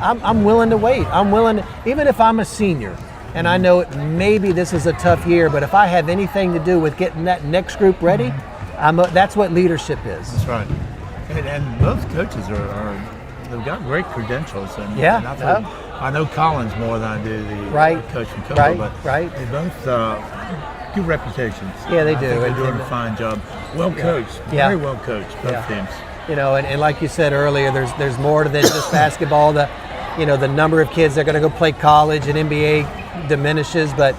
I'm willing to wait. I'm willing, even if I'm a senior, and I know maybe this is a tough year, but if I have anything to do with getting that next group ready, that's what leadership is. That's right. And those coaches they've got great credentials. And, Yeah, and I know Collins more than I do the Right. coach from Coco, Right, but right. they both good reputations. Yeah, they I do. think they're And- doing and- a fine job. Well coached, Yeah. very well coached, both Yeah. teams. You know, and like you said earlier, there's more than just basketball. You know, the number of kids that are going to go play college and NBA diminishes, but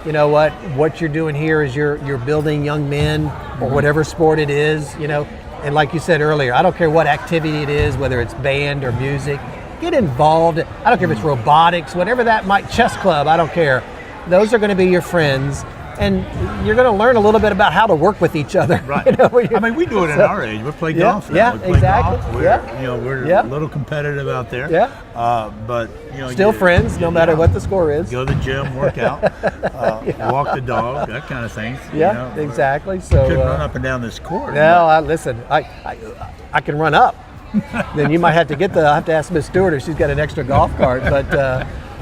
you know what you're doing here is you're building young men, or whatever sport it is, you know. And like you said earlier, I don't care what activity it is, whether it's band or music, get involved. I don't care if it's robotics, whatever that might, chess club, I don't care. Those are going to be your friends, and you're going to learn a little bit about how to work with each other. Right. You know, when you're- I mean, we do it at our age. We play Yeah, golf now. yeah, We play exactly. golf. We're, Yeah. You know, we're Yeah. a little competitive out there. Yeah. But you know, Still friends, no matter what the score is. Go to the gym, work out, walk the dog, that kind of thing. Yeah, you know. exactly. So Couldn't run up and down this court. no, listen. I can run up. Then you might have to I have to ask Miss Stewart if she's got an extra golf cart.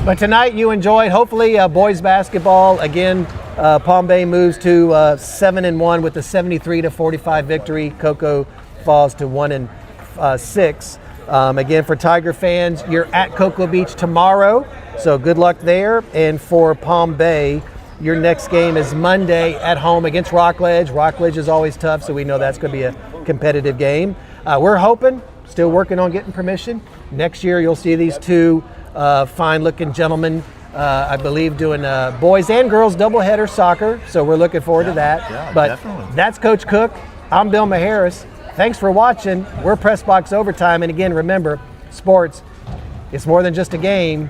But tonight you enjoyed. Hopefully, boys basketball again. Palm Bay moves to 7-1 with the 73-45 victory. Cocoa falls to 1-6. Again, for Tiger fans, you're at Cocoa Beach tomorrow, so good luck there. And for Palm Bay, your next game is Monday at home against Rockledge. Rockledge is always tough, so we know that's going to be a competitive game. We're hoping, still working on getting permission. Next year, you'll see these two fine-looking gentlemen, I believe, doing boys and girls doubleheader soccer. So we're looking forward to that. Yeah, but definitely. that's Coach Cook. I'm Bill Maharis. Thanks for watching. We're Press Box Overtime. And again, remember, sports, it's more than just a game.